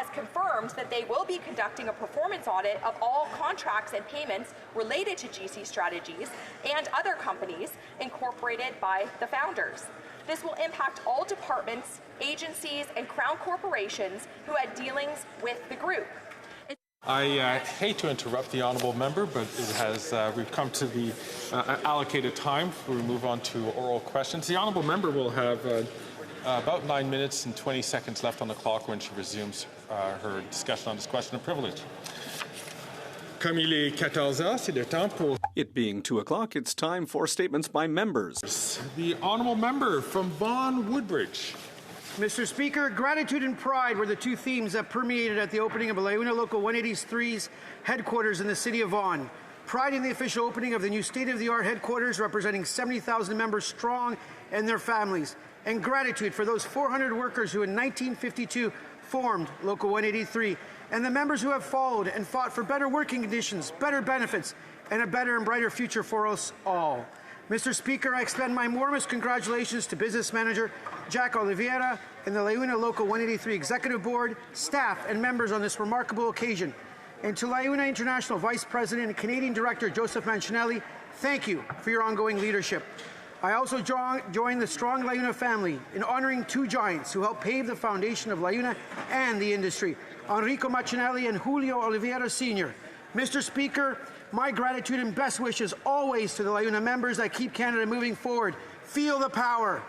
has confirmed that they will be conducting a performance audit of all contracts and payments related to GC Strategies and other companies incorporated by the founders. This will impact all departments, agencies, and Crown corporations who had dealings with the group. I hate to interrupt the honourable member, but we've come to the allocated time. We move on to oral questions. The honourable member will have about 9 minutes and 20 seconds left on the clock when she resumes her discussion on this question of privilege. Comme il est 14 heures, c'est le temps pour... It being 2 o'clock, it's time for statements by members. The honourable member from Vaughan Woodbridge. Mr. Speaker, gratitude and pride were the two themes that permeated at the opening of LiUNA Local 183's headquarters in the city of Vaughan. Pride in the official opening of the new state-of-the-art headquarters representing 70,000 members strong and their families. And gratitude for those 400 workers who in 1952 formed Local 183 and the members who have followed and fought for better working conditions, better benefits, and a better and brighter future for us all. Mr. Speaker, I extend my warmest congratulations to Business Manager Jack Oliveira and the LiUNA Local 183 Executive Board, staff, and members on this remarkable occasion. And to LiUNA International Vice President and Canadian Director Joseph Mancinelli, thank you for your ongoing leadership. I also join the strong LiUNA family in honouring two giants who helped pave the foundation of LiUNA and the industry, Enrico Mancinelli and Julio Oliveira Sr. Mr. Speaker, my gratitude and best wishes always to the LiUNA members that keep Canada moving forward. Feel the power.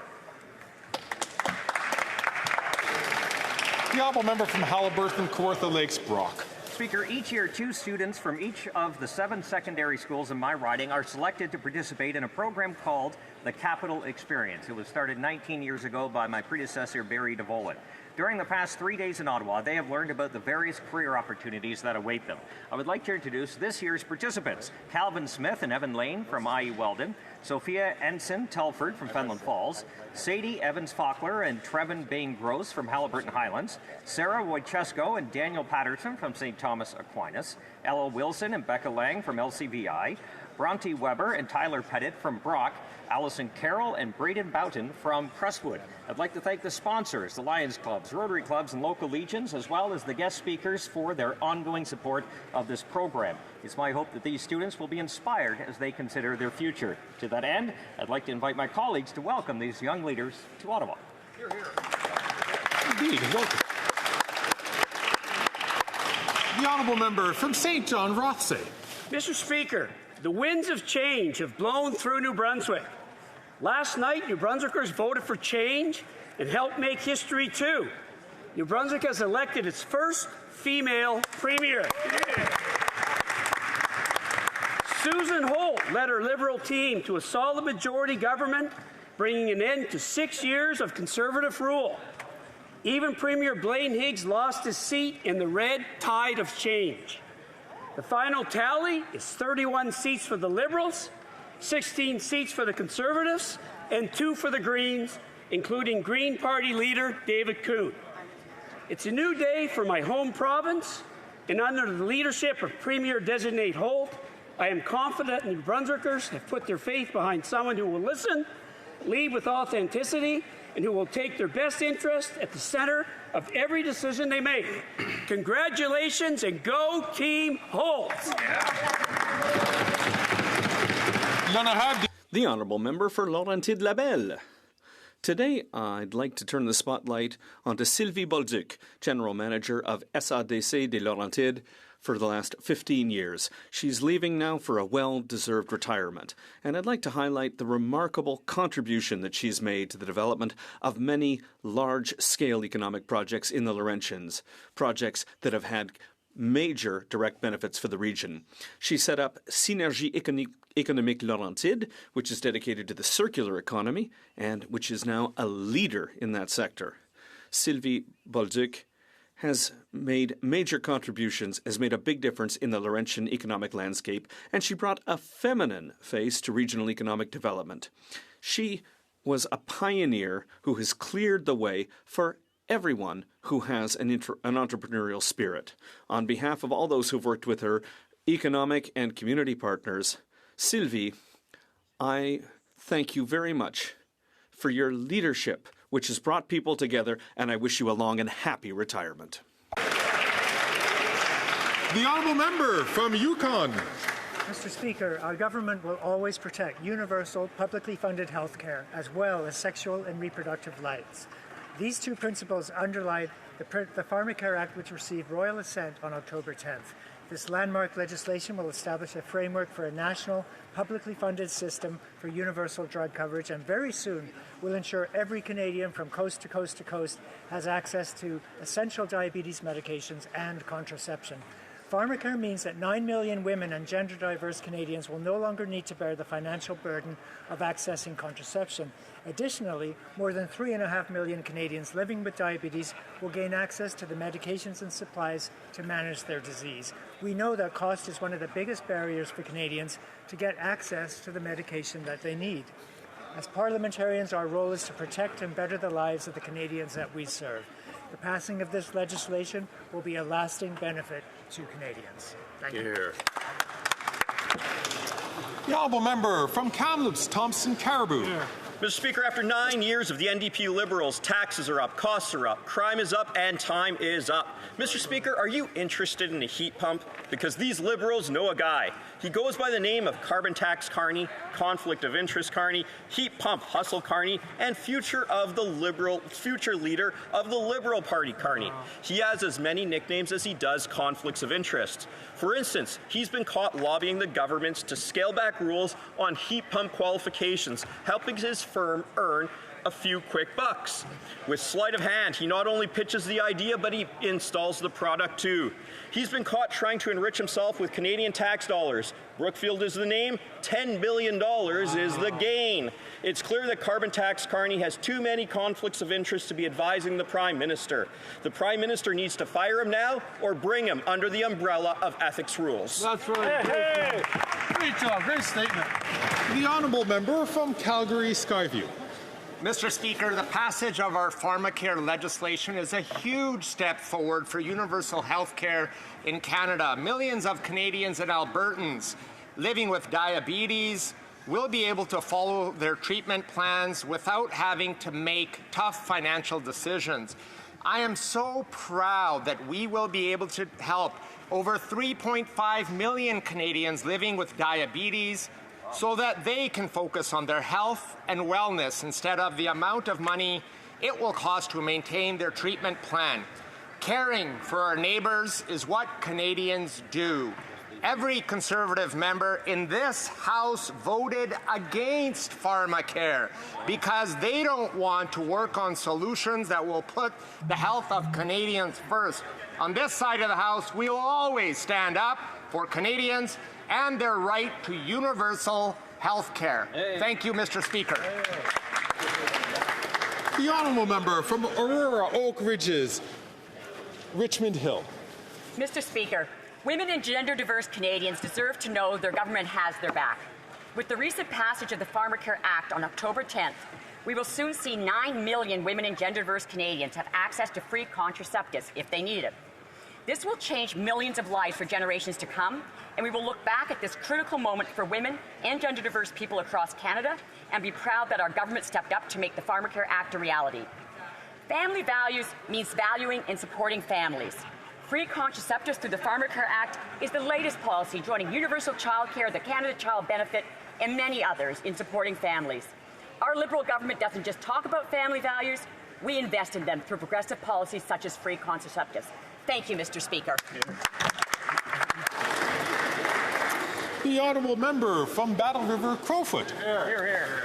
The honourable member from Halliburton, Kawartha Lakes, Brock. Speaker, each year 2 students from each of the 7 secondary schools in my riding are selected to participate in a program called the Capital Experience. It was started 19 years ago by my predecessor, Barry DeVolen. During the past 3 days in Ottawa, they have learned about the various career opportunities that await them. I would like to introduce this year's participants: Calvin Smith and Evan Lane from IE Weldon, Sophia Ensign Telford from Fenland Falls, Sadie Evans-Faulkner and Trevin Bain-Gross from Halliburton Highlands, Sarah Wojciesko and Daniel Patterson from St. Thomas Aquinas, Ella Wilson and Becca Lang from LCVI, Bronte Weber and Tyler Pettit from Brock, Allison Carroll and Braden Boughton from Crestwood. I'd like to thank the sponsors, the Lions Clubs, Rotary Clubs, and local legions, as well as the guest speakers for their ongoing support of this program. It's my hope that these students will be inspired as they consider their future. To that end, I'd like to invite my colleagues to welcome these young leaders to Ottawa. Hear, hear. Indeed, welcome. The honourable member from St. John Rothsay. Mr. Speaker, the winds of change have blown through New Brunswick. Last night, New Brunswickers voted for change and helped make history too. New Brunswick has elected its first female premier. Susan Holt led her Liberal team to a solid majority government, bringing an end to 6 years of Conservative rule. Even Premier Blaine Higgs lost his seat in the red tide of change. The final tally is 31 seats for the Liberals, 16 seats for the Conservatives, and 2 for the Greens, including Green Party leader David Coon. It's a new day for my home province, and under the leadership of Premier-designate Holt, I am confident New Brunswickers have put their faith behind someone who will listen, lead with authenticity, and who will take their best interest at the center of every decision they make. Congratulations and go Team Holt! The honourable member for Laurentide-Labelle. Today, I'd like to turn the spotlight onto Sylvie Bolduc, General Manager of SADC des Laurentides for the last 15 years. She's leaving now for a well-deserved retirement, and I'd like to highlight the remarkable contribution that she's made to the development of many large-scale economic projects in the Laurentians, projects that have had major direct benefits for the region. She set up Synergie Économique Laurentide, which is dedicated to the circular economy and which is now a leader in that sector. Sylvie Bolduc has made major contributions, has made a big difference in the Laurentian economic landscape, and she brought a feminine face to regional economic development. She was a pioneer who has cleared the way for everyone who has an entrepreneurial spirit. On behalf of all those who've worked with her, economic and community partners, Sylvie, I thank you very much for your leadership, which has brought people together, and I wish you a long and happy retirement. The honourable member from Yukon. Mr. Speaker, our government will always protect universal, publicly funded health care, as well as sexual and reproductive rights. These two principles underlie the Pharmacare Act, which received royal assent on October 10th. This landmark legislation will establish a framework for a national, publicly funded system for universal drug coverage, and very soon will ensure every Canadian from coast to coast to coast has access to essential diabetes medications and contraception. Pharmacare means that 9 million women and gender-diverse Canadians will no longer need to bear the financial burden of accessing contraception. Additionally, more than 3.5 million Canadians living with diabetes will gain access to the medications and supplies to manage their disease. We know that cost is one of the biggest barriers for Canadians to get access to the medication that they need. As parliamentarians, our role is to protect and better the lives of the Canadians that we serve. The passing of this legislation will be a lasting benefit to Canadians. Thank you. The honourable member from Kamloops, Thompson Caribou. Mr. Speaker, after 9 years of the NDP Liberals, taxes are up, costs are up, crime is up, and time is up. Mr. Speaker, are you interested in a heat pump? Because these Liberals know a guy. He goes by the name of Carbon Tax Carney, Conflict of Interest Carney, Heat Pump Hustle Carney, and future leader of the Liberal Party Carney. He has as many nicknames as he does conflicts of interest. For instance, he's been caught lobbying the governments to scale back rules on heat pump qualifications, helping his firm earn a few quick bucks. With sleight of hand, he not only pitches the idea, but he installs the product too. He's been caught trying to enrich himself with Canadian tax dollars. Brookfield is the name, $10 billion is the gain. It's clear that Carbon Tax Carney has too many conflicts of interest to be advising the Prime Minister. The Prime Minister needs to fire him now or bring him under the umbrella of ethics rules. That's right. Hey. Great job, great statement. The honourable member from Calgary Skyview. Mr. Speaker, the passage of our Pharmacare legislation is a huge step forward for universal health care in Canada. Millions of Canadians and Albertans living with diabetes will be able to follow their treatment plans without having to make tough financial decisions. I am so proud that we will be able to help over 3.5 million Canadians living with diabetes so that they can focus on their health and wellness instead of the amount of money it will cost to maintain their treatment plan. Caring for our neighbours is what Canadians do. Every Conservative member in this House voted against Pharmacare because they don't want to work on solutions that will put the health of Canadians first. On this side of the House, we will always stand up for Canadians and their right to universal health care. Thank you, Mr. Speaker. The honourable member from Aurora Oak Ridges, Richmond Hill. Mr. Speaker, women and gender-diverse Canadians deserve to know their government has their back. With the recent passage of the Pharmacare Act on October 10th, we will soon see 9 million women and gender-diverse Canadians have access to free contraceptives if they need it. This will change millions of lives for generations to come, and we will look back at this critical moment for women and gender-diverse people across Canada and be proud that our government stepped up to make the Pharmacare Act a reality. Family values means valuing and supporting families. Free contraceptives through the Pharmacare Act is the latest policy joining universal childcare, the Canada Child Benefit, and many others in supporting families. Our Liberal government doesn't just talk about family values, we invest in them through progressive policies such as free contraceptives. Thank you, Mr. Speaker. The honourable member from Battle River, Crowfoot. Here.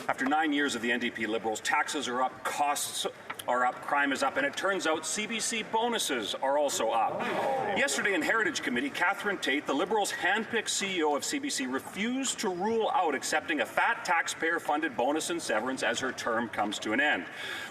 After 9 years of the NDP Liberals, taxes are up, costs are up, crime is up, and it turns out CBC bonuses are also up. Yesterday in Heritage Committee, Catherine Tate, the Liberals' handpicked CEO of CBC, refused to rule out accepting a fat taxpayer-funded bonus and severance as her term comes to an end.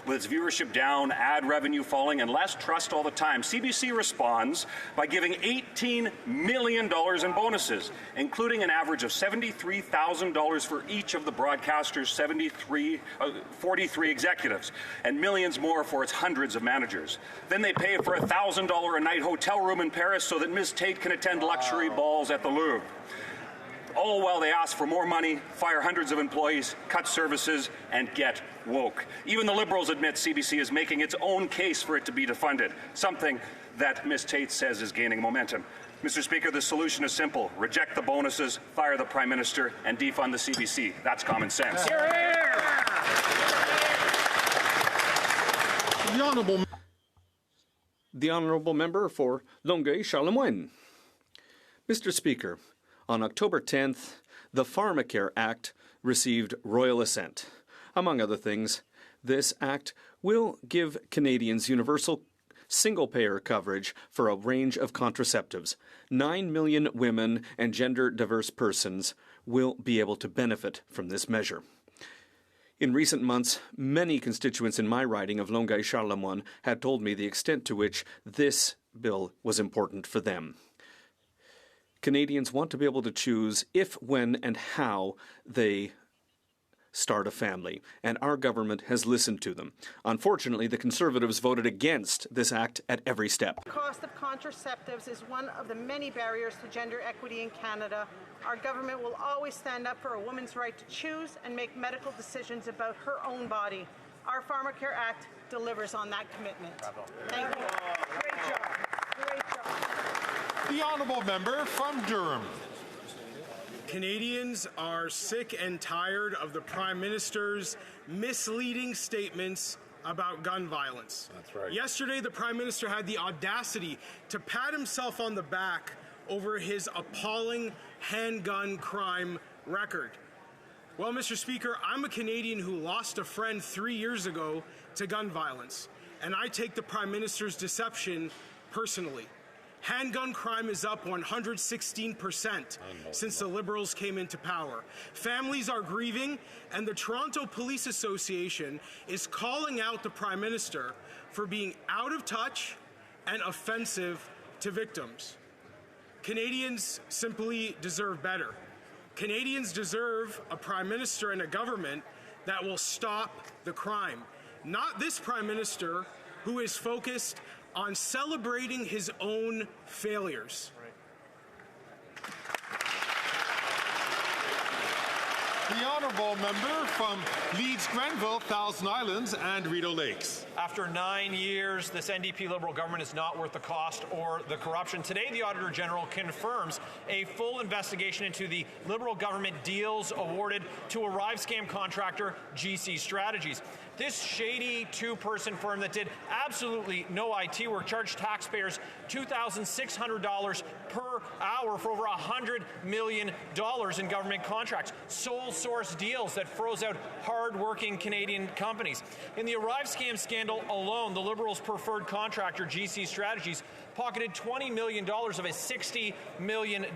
With its viewership down, ad revenue falling, and less trust all the time, CBC responds by giving $18 million in bonuses, including an average of $73,000 for each of the broadcaster's 43 executives, and millions more for its hundreds of managers. Then they pay for a $1,000 a night hotel room in Paris so that Ms. Tate can attend luxury balls at the Louvre. All while they ask for more money, fire hundreds of employees, cut services, and get woke. Even the Liberals admit CBC is making its own case for it to be defunded, something that Ms. Tate says is gaining momentum. Mr. Speaker, the solution is simple. Reject the bonuses, fire the Prime Minister, and defund the CBC. That's common sense. The Honourable Member for Longueuil-Charlemagne. Mr. Speaker, on October 10th, the Pharmacare Act received royal assent. Among other things, this act will give Canadians universal single-payer coverage for a range of contraceptives. 9 million women and gender-diverse persons will be able to benefit from this measure. In recent months, many constituents in my riding of Longueuil-Charlemagne had told me the extent to which this bill was important for them. Canadians want to be able to choose if, when, and how they start a family, and our government has listened to them. Unfortunately, the Conservatives voted against this act at every step. The cost of contraceptives is one of the many barriers to gender equity in Canada. Our government will always stand up for a woman's right to choose and make medical decisions about her own body. Our Pharmacare Act delivers on that commitment. Bravo. Thank you. Great job. Great job. The Honourable Member from Durham. Canadians are sick and tired of the Prime Minister's misleading statements about gun violence. That's right. Yesterday, the Prime Minister had the audacity to pat himself on the back over his appalling handgun crime record. Well, Mr. Speaker, I'm a Canadian who lost a friend 3 years ago to gun violence, and I take the Prime Minister's deception personally. Handgun crime is up 116% since the Liberals came into power. Families are grieving, and the Toronto Police Association is calling out the Prime Minister for being out of touch and offensive to victims. Canadians simply deserve better. Canadians deserve a Prime Minister and a government that will stop the crime. Not this Prime Minister who is focused on celebrating his own failures. The Honourable Member from Leeds, Grenville, Thousand Islands and Rideau Lakes. After 9 years, this NDP Liberal government is not worth the cost or the corruption. Today, the Auditor General confirms a full investigation into the Liberal government deals awarded to Arrive scam contractor GC Strategies. This shady two-person firm that did absolutely no IT work charged taxpayers $2,600 per hour for over $100 million in government contracts. Sole source deals that froze out hard-working Canadian companies. In the Arrive scam scandal alone, the Liberals' preferred contractor, GC Strategies, pocketed $20 million of a $60 million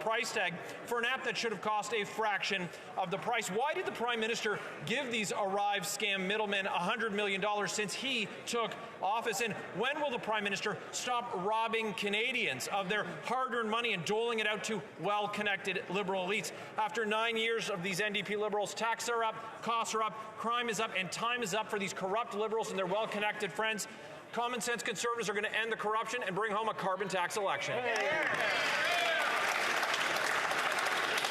price tag for an app that should have cost a fraction of the price. Why did the Prime Minister give these Arrive scam middlemen $100 million since he took office? And when will the Prime Minister stop robbing Canadians of their hard-earned money and doling it out to well-connected Liberal elites? After 9 years of these NDP Liberals, taxes are up, costs are up, crime is up, and time is up for these corrupt Liberals and their well-connected friends. Common sense Conservatives are going to end the corruption and bring home a carbon tax election.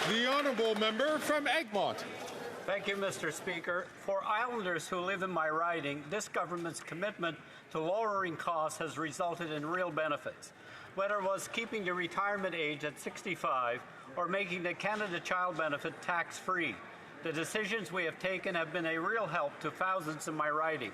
The Honourable Member from Egmont. Thank you, Mr. Speaker. For Islanders who live in my riding, this government's commitment to lowering costs has resulted in real benefits. Whether it was keeping the retirement age at 65 or making the Canada Child Benefit tax-free, the decisions we have taken have been a real help to thousands in my riding.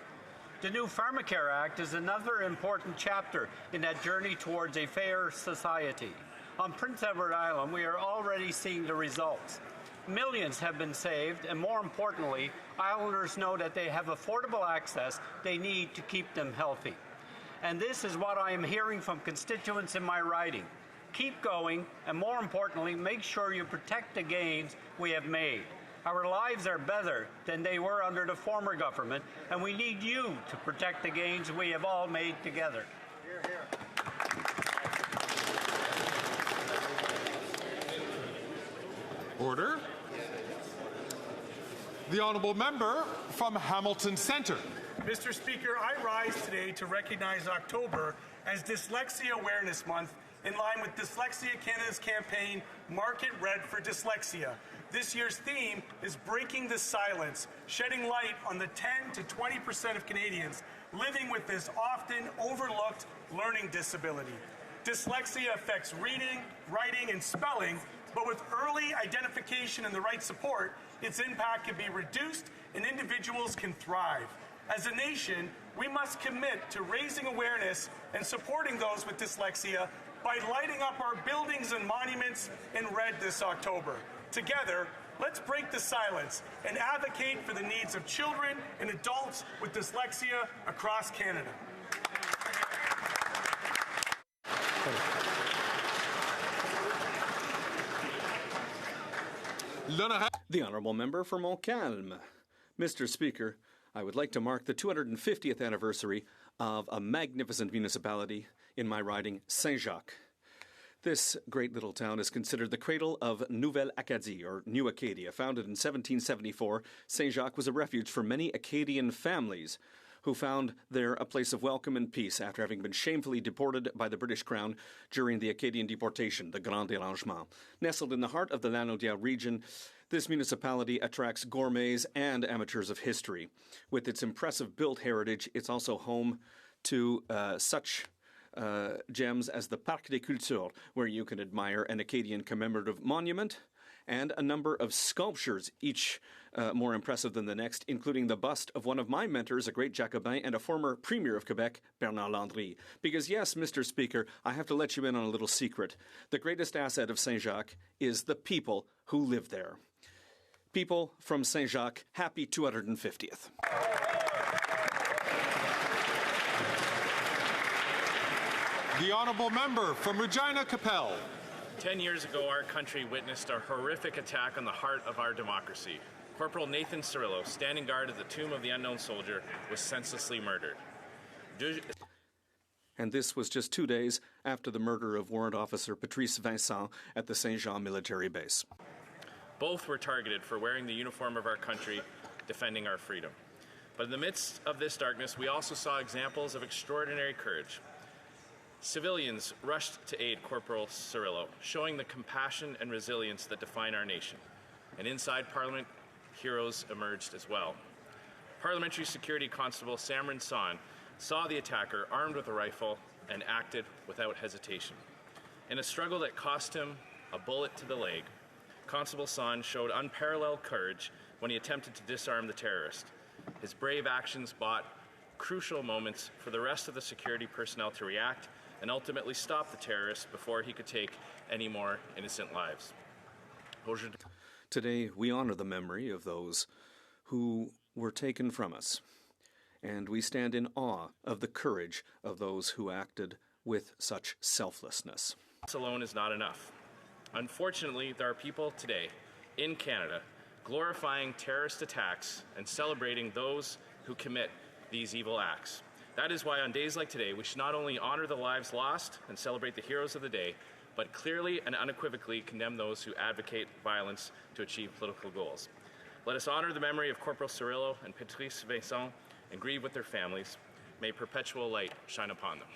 The new Pharmacare Act is another important chapter in that journey towards a fair society. On Prince Edward Island, we are already seeing the results. Millions have been saved, and more importantly, Islanders know that they have affordable access they need to keep them healthy. And this is what I am hearing from constituents in my riding. Keep going, and more importantly, make sure you protect the gains we have made. Our lives are better than they were under the former government, and we need you to protect the gains we have all made together. Hear, hear. Order. The Honourable Member from Hamilton Centre. Mr. Speaker, I rise today to recognize October as Dyslexia Awareness Month in line with Dyslexia Canada's campaign, Mark It Red for Dyslexia. This year's theme is Breaking the Silence, shedding light on the 10 to 20% of Canadians living with this often overlooked learning disability. Dyslexia affects reading, writing, and spelling, but with early identification and the right support, its impact can be reduced and individuals can thrive. As a nation, we must commit to raising awareness and supporting those with dyslexia by lighting up our buildings and monuments in red this October. Together, let's break the silence and advocate for the needs of children and adults with dyslexia across Canada. The Honourable Member for Montcalm. Mr. Speaker, I would like to mark the 250th anniversary of a magnificent municipality in my riding, Saint-Jacques. This great little town is considered the cradle of Nouvelle Acadie, or New Acadia. Founded in 1774, Saint-Jacques was a refuge for many Acadian families who found there a place of welcome and peace after having been shamefully deported by the British Crown during the Acadian deportation, the Grand Dérangement. Nestled in the heart of the Lanaudière region, this municipality attracts gourmets and amateurs of history. With its impressive built heritage, it's also home to such gems as the Parc des Cultures, where you can admire an Acadian commemorative monument and a number of sculptures, each more impressive than the next, including the bust of one of my mentors, a great Jacobin and a former Premier of Quebec, Bernard Landry. Because yes, Mr. Speaker, I have to let you in on a little secret. The greatest asset of Saint-Jacques is the people who live there. People from Saint-Jacques, happy 250th. The Honourable Member from Regina Capel. 10 years ago, our country witnessed a horrific attack on the heart of our democracy. Corporal Nathan Cirillo, standing guard at the tomb of the unknown soldier, was senselessly murdered. And this was just 2 days after the murder of Warrant Officer Patrice Vincent at the Saint-Jean military base. Both were targeted for wearing the uniform of our country, defending our freedom. But in the midst of this darkness, we also saw examples of extraordinary courage. Civilians rushed to aid Corporal Cirillo, showing the compassion and resilience that define our nation. And inside Parliament, heroes emerged as well. Parliamentary Security Constable Samron Son saw the attacker armed with a rifle and acted without hesitation. In a struggle that cost him a bullet to the leg, Constable Son showed unparalleled courage when he attempted to disarm the terrorist. His brave actions bought crucial moments for the rest of the security personnel to react and ultimately stop the terrorist before he could take any more innocent lives. Today, we honor the memory of those who were taken from us, and we stand in awe of the courage of those who acted with such selflessness. This alone is not enough. Unfortunately, there are people today in Canada glorifying terrorist attacks and celebrating those who commit these evil acts. That is why on days like today, we should not only honor the lives lost and celebrate the heroes of the day, but clearly and unequivocally condemn those who advocate violence to achieve political goals. Let us honor the memory of Corporal Cirillo and Patrice Vincent and grieve with their families. May perpetual light shine upon them.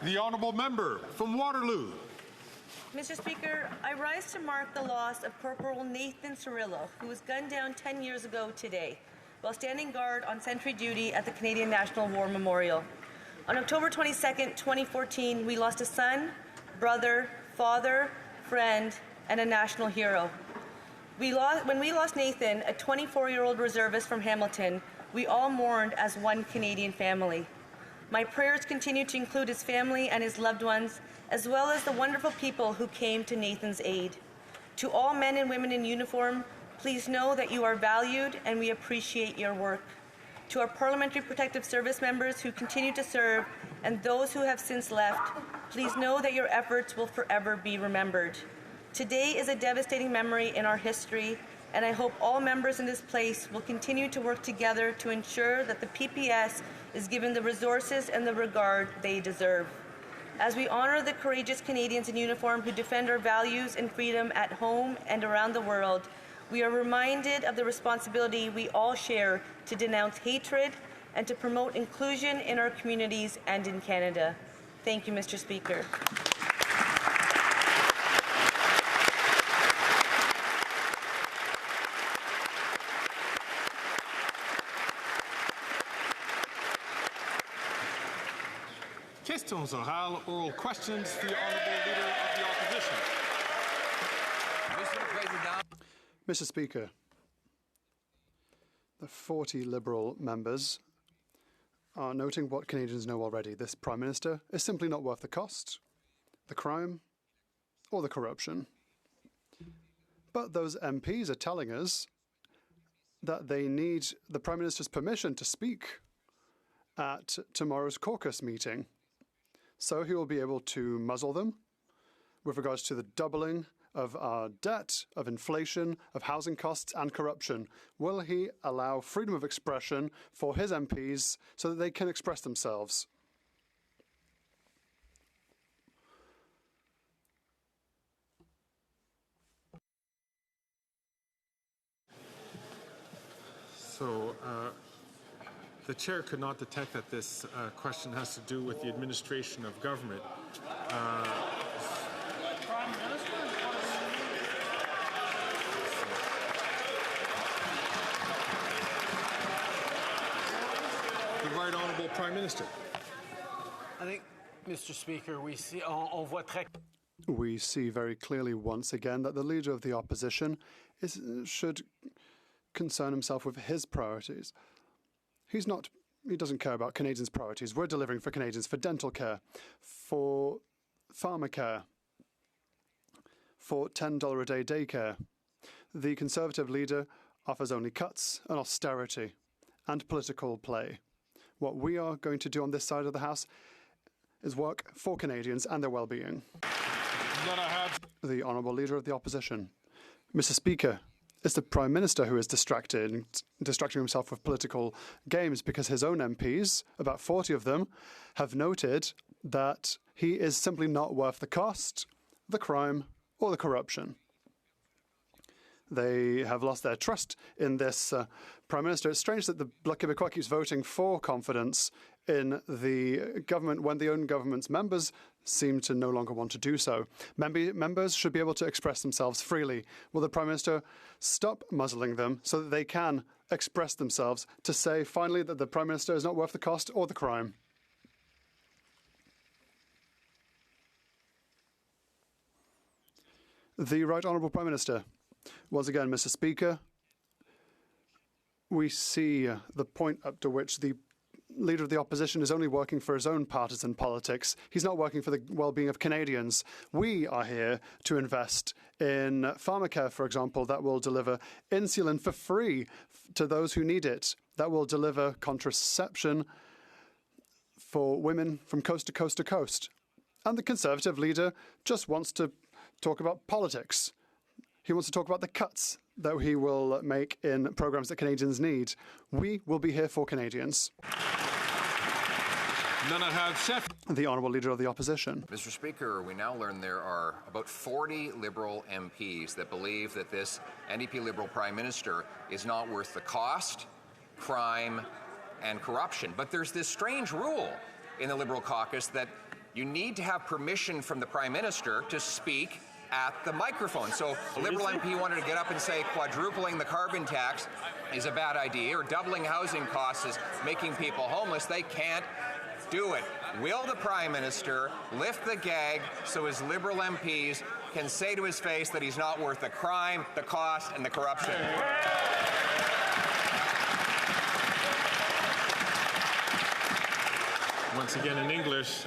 The Honourable Member from Waterloo. Mr. Speaker, I rise to mark the loss of Corporal Nathan Cirillo, who was gunned down 10 years ago today, while standing guard on sentry duty at the Canadian National War Memorial. On October 22, 2014, we lost a son, brother, father, friend, and a national hero. When we lost Nathan, a 24-year-old reservist from Hamilton, we all mourned as one Canadian family. My prayers continue to include his family and his loved ones, as well as the wonderful people who came to Nathan's aid. To all men and women in uniform, please know that you are valued and we appreciate your work. To our Parliamentary Protective Service members who continue to serve and those who have since left, please know that your efforts will forever be remembered. Today is a devastating memory in our history, and I hope all members in this place will continue to work together to ensure that the PPS is given the resources and the regard they deserve. As we honor the courageous Canadians in uniform who defend our values and freedom at home and around the world, we are reminded of the responsibility we all share to denounce hatred and to promote inclusion in our communities and in Canada. Thank you, Mr. Speaker. Questions orales, oral questions. The Honourable Leader of the Opposition. Mr. Speaker, the 40 Liberal members are noting what Canadians know already. This Prime Minister is simply not worth the cost, the crime, or the corruption. But those MPs are telling us that they need the Prime Minister's permission to speak at tomorrow's caucus meeting. So he will be able to muzzle them with regards to the doubling of our debt, of inflation, of housing costs and corruption. Will he allow freedom of expression for his MPs so that they can express themselves? So, the Chair could not detect that this question has to do with the administration of government. The Right Honourable Prime Minister. I think, Mr. Speaker, we see very clearly once again that the Leader of the Opposition should concern himself with his priorities. He doesn't care about Canadians' priorities. We're delivering for Canadians, for dental care, for pharmacare, for $10 a day daycare. The Conservative leader offers only cuts and austerity and political play. What we are going to do on this side of the House is work for Canadians and their well-being. The Honourable Leader of the Opposition. Mr. Speaker, it's the Prime Minister who is distracting himself with political games because his own MPs, about 40 of them, have noted that he is simply not worth the cost, the crime, or the corruption. They have lost their trust in this Prime Minister. It's strange that the Bloc Québécois keeps voting for confidence in the government when the own government's members seem to no longer want to do so. Members should be able to express themselves freely. Will the Prime Minister stop muzzling them so that they can express themselves to say finally that the Prime Minister is not worth the cost or the crime? The Right Honourable Prime Minister. Once again, Mr. Speaker, we see the point up to which the Leader of the Opposition is only working for his own partisan politics. He's not working for the well-being of Canadians. We are here to invest in pharmacare, for example, that will deliver insulin for free to those who need it, that will deliver contraception for women from coast to coast to coast. And the Conservative leader just wants to talk about politics. He wants to talk about the cuts that he will make in programs that Canadians need. We will be here for Canadians. The Honourable Leader of the Opposition. Mr. Speaker, we now learn there are about 40 Liberal MPs that believe that this NDP Liberal Prime Minister is not worth the cost, crime, and corruption. But there's this strange rule in the Liberal caucus that you need to have permission from the Prime Minister to speak at the microphone. So a Liberal MP wanted to get up and say quadrupling the carbon tax is a bad idea or doubling housing costs is making people homeless. They can't do it. Will the Prime Minister lift the gag so his Liberal MPs can say to his face that he's not worth the crime, the cost, and the corruption? Once again in English,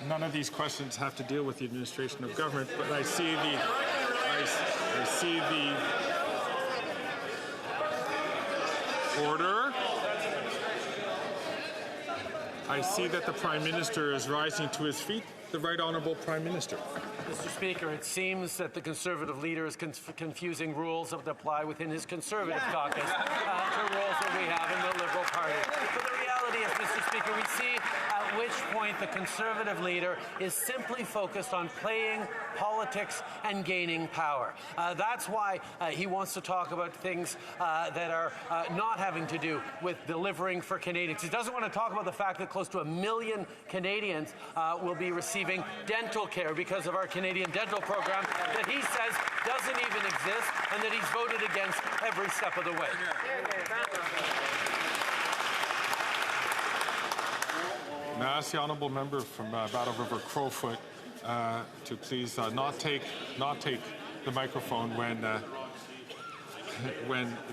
none of these questions have to deal with the administration of government, but I see the order. I see that the Prime Minister is rising to his feet. The Right Honourable Prime Minister. Mr. Speaker, it seems that the Conservative leader is confusing rules that apply within his Conservative caucus to rules that we have in the Liberal Party. But the reality is, Mr. Speaker, we see at at which point the Conservative leader is simply focused on playing politics and gaining power. That's why he wants to talk about things that are not having to do with delivering for Canadians. He doesn't want to talk about the fact that close to 1 million Canadians will be receiving dental care because of our Canadian dental program that he says doesn't even exist and that he's voted against every step of the way. May I ask the honourable member from Battle River Crowfoot to please not take the microphone when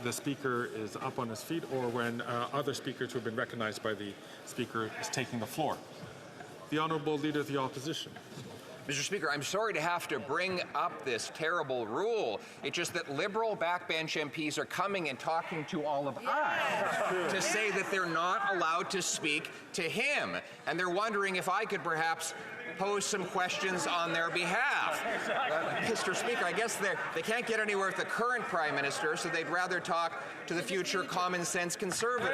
the speaker is up on his feet or when other speakers who have been recognized by the speaker is taking the floor. The honourable leader of the opposition. Mr. Speaker, I'm sorry to have to bring up this terrible rule. It's just that Liberal backbench MPs are coming and talking to all of us to say that they're not allowed to speak to him. And they're wondering if I could perhaps pose some questions on their behalf. Mr. Speaker, I guess they can't get anywhere with the current Prime Minister, so they'd rather talk to the future common sense Conservative.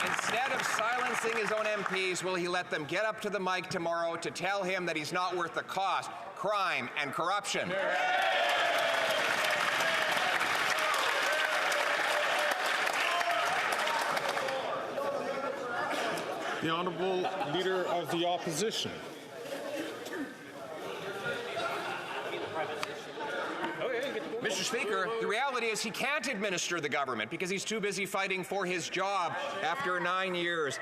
Instead of silencing his own MPs, will he let them get up to the mic tomorrow to tell him that he's not worth the cost, crime, and corruption? The honourable leader of the opposition. Mr. Speaker, the reality is he can't administer the government because he's too busy fighting for his job after 9 years.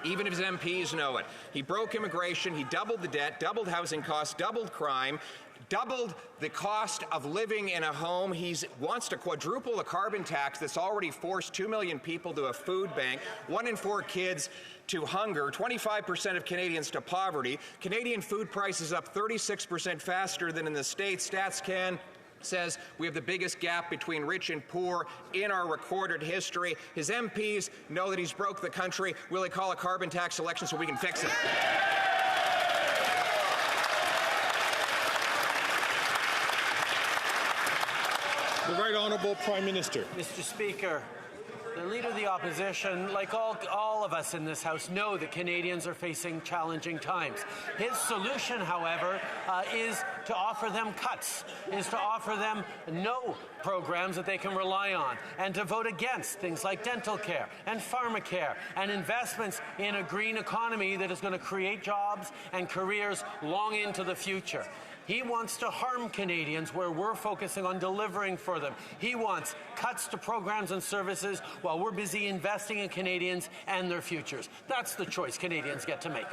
Even if his MPs know it. He broke immigration, he doubled the debt, doubled housing costs, doubled crime, doubled the cost of living in a home. He wants to quadruple the carbon tax that's already forced 2 million people to a food bank, 1 in 4 kids to hunger, 25% of Canadians to poverty. Canadian food prices up 36% faster than in the States. StatsCan says we have the biggest gap between rich and poor in our recorded history. His MPs know that he's broke the country. Will they call a carbon tax election so we can fix it? The Right Honourable Prime Minister. Mr. Speaker, the Leader of the Opposition, like all of us in this House, know that Canadians are facing challenging times. His solution, however, is to offer them cuts, is to offer them no programs that they can rely on, and to vote against things like dental care and pharmacare and investments in a green economy that is going to create jobs and careers long into the future. He wants to harm Canadians where we're focusing on delivering for them. He wants cuts to programs and services while we're busy investing in Canadians and their futures. That's the choice Canadians get to make.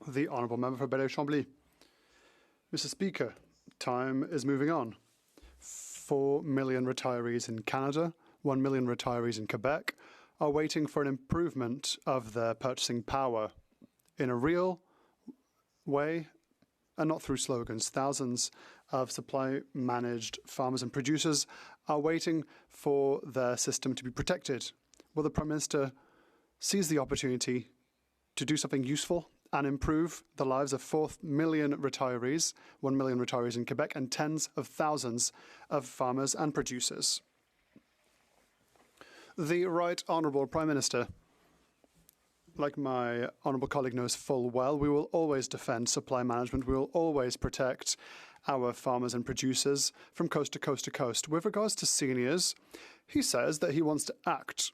The Honourable Member for Bellevue-Chambly. Mr. Speaker, time is moving on. 4 million retirees in Canada, 1 million retirees in Quebec are waiting for an improvement of their purchasing power in a real way and not through slogans. Thousands of supply-managed farmers and producers are waiting for their system to be protected. Will the Prime Minister seize the opportunity to do something useful and improve the lives of 4 million retirees, 1 million retirees in Quebec, and tens of thousands of farmers and producers? The Right Honourable Prime Minister. Like my honourable colleague knows full well, we will always defend supply management. We will always protect our farmers and producers from coast to coast to coast. With regards to seniors, he says that he wants to act.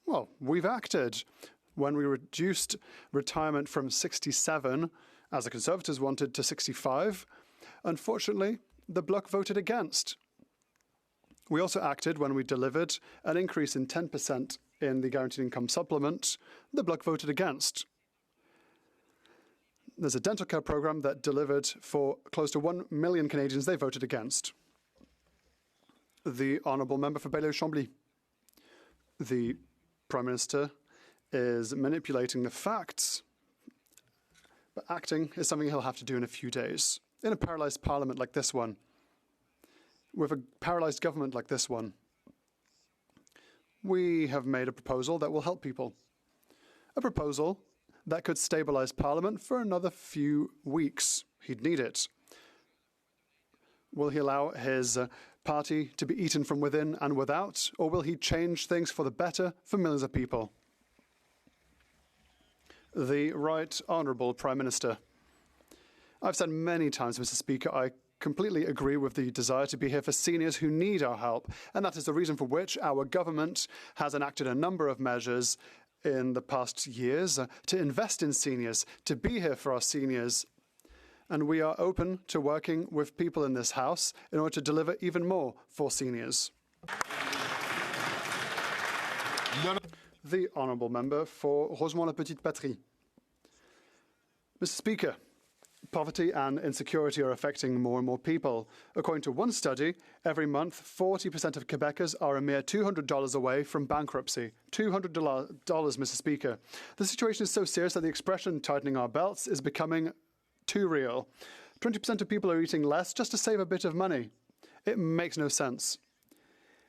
Well, we've acted. When we reduced retirement from 67, as the Conservatives wanted, to 65, unfortunately, the Bloc voted against. We also acted when we delivered an increase in 10% in the Guaranteed Income Supplement. The Bloc voted against. There's a dental care programme that delivered for close to 1 million Canadians. They voted against. The Honourable Member for Bellevue-Chambly. The Prime Minister is manipulating the facts, but acting is something he'll have to do in a few days. In a paralysed parliament like this one, with a paralysed government like this one, we have made a proposal that will help people. A proposal that could stabilise Parliament for another few weeks. He'd need it. Will he allow his party to be eaten from within and without, or will he change things for the better for millions of people? The Right Honourable Prime Minister. I've said many times, Mr. Speaker, I completely agree with the desire to be here for seniors who need our help, and that is the reason for which our government has enacted a number of measures in the past years to invest in seniors, to be here for our seniors. And we are open to working with people in this House in order to deliver even more for seniors. The Honourable Member for Rosemont-la-Petite-Patrie. Mr. Speaker, poverty and insecurity are affecting more and more people. According to one study, every month, 40% of Quebecers are a mere $200 away from bankruptcy. $200, Mr. Speaker. The situation is so serious that the expression tightening our belts is becoming too real. 20% of people are eating less just to save a bit of money. It makes no sense.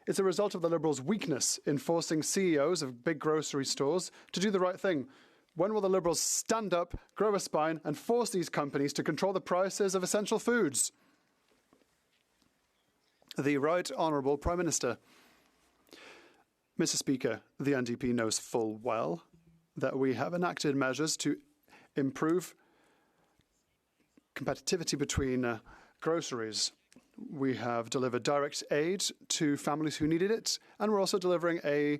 It's a result of the Liberals' weakness in forcing CEOs of big grocery stores to do the right thing. When will the Liberals stand up, grow a spine, and force these companies to control the prices of essential foods? The Right Honourable Prime Minister. Mr. Speaker, the NDP knows full well that we have enacted measures to improve competitivity between groceries. We have delivered direct aid to families who needed it, and we're also delivering a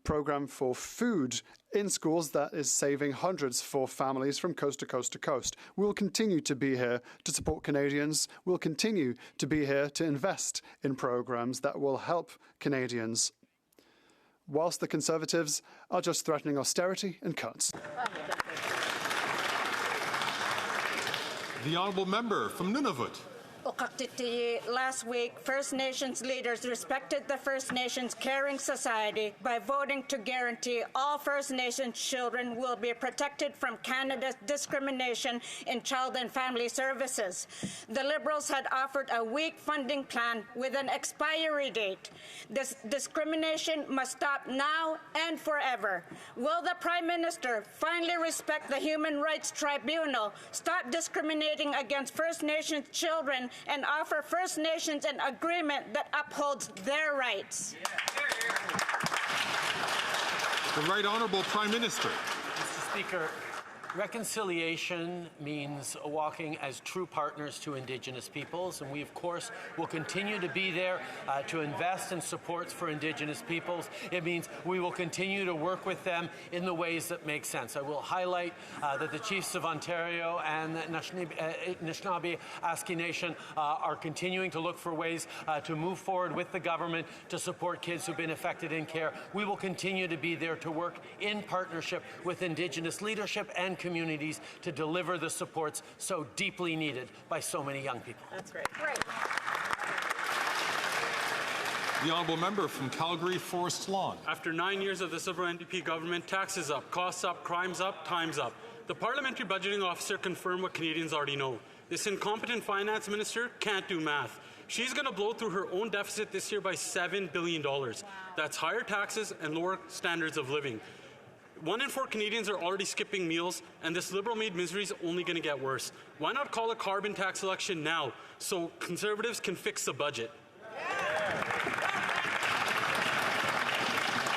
program for food in schools that is saving hundreds for families from coast to coast to coast. We will continue to be here to support Canadians. We'll continue to be here to invest in programs that will help Canadians, whilst the Conservatives are just threatening austerity and cuts. The Honourable Member from Nunavut. Last week, First Nations leaders respected the First Nations Caring Society by voting to guarantee all First Nations children will be protected from Canada's discrimination in child and family services. The Liberals had offered a weak funding plan with an expiry date. This discrimination must stop now and forever. Will the Prime Minister finally respect the Human Rights Tribunal, stop discriminating against First Nations children, and offer First Nations an agreement that upholds their rights? The Right Honourable Prime Minister. Mr. Speaker, reconciliation means walking as true partners to Indigenous peoples, and we, of course, will continue to be there to invest in supports for Indigenous peoples. It means we will continue to work with them in the ways that make sense. I will highlight that the Chiefs of Ontario and the Anishinaabe Aski Nation are continuing to look for ways to move forward with the government to support kids who've been affected in care. We will continue to be there to work in partnership with Indigenous leadership and communities to deliver the supports so deeply needed by so many young people. That's great. Great. The Honourable Member from Calgary Forest Lawn. After 9 years of this Liberal NDP government, taxes up, costs up, crimes up, time's up. The Parliamentary Budgeting Officer confirmed what Canadians already know. This incompetent finance minister can't do math. She's going to blow through her own deficit this year by $7 billion. That's higher taxes and lower standards of living. 1 in 4 Canadians are already skipping meals, and this Liberal-made misery is only going to get worse. Why not call a carbon tax election now so Conservatives can fix the budget?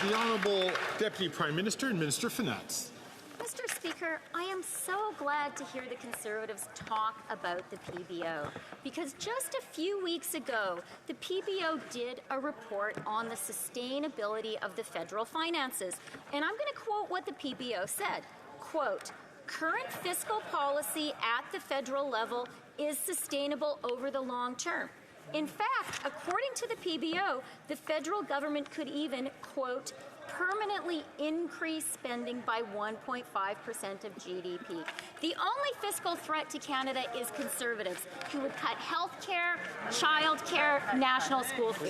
The Honourable Deputy Prime Minister and Minister of Finance. Mr. Speaker, I am so glad to hear the Conservatives talk about the PBO, because just a few weeks ago, the PBO did a report on the sustainability of the federal finances. And I'm going to quote what the PBO said, quote, "Current fiscal policy at the federal level is sustainable over the long term. In fact, according to the PBO, the federal government could even, quote, permanently increase spending by 1.5% of GDP. The only fiscal threat to Canada is Conservatives, who would cut health care, child care, national school fees."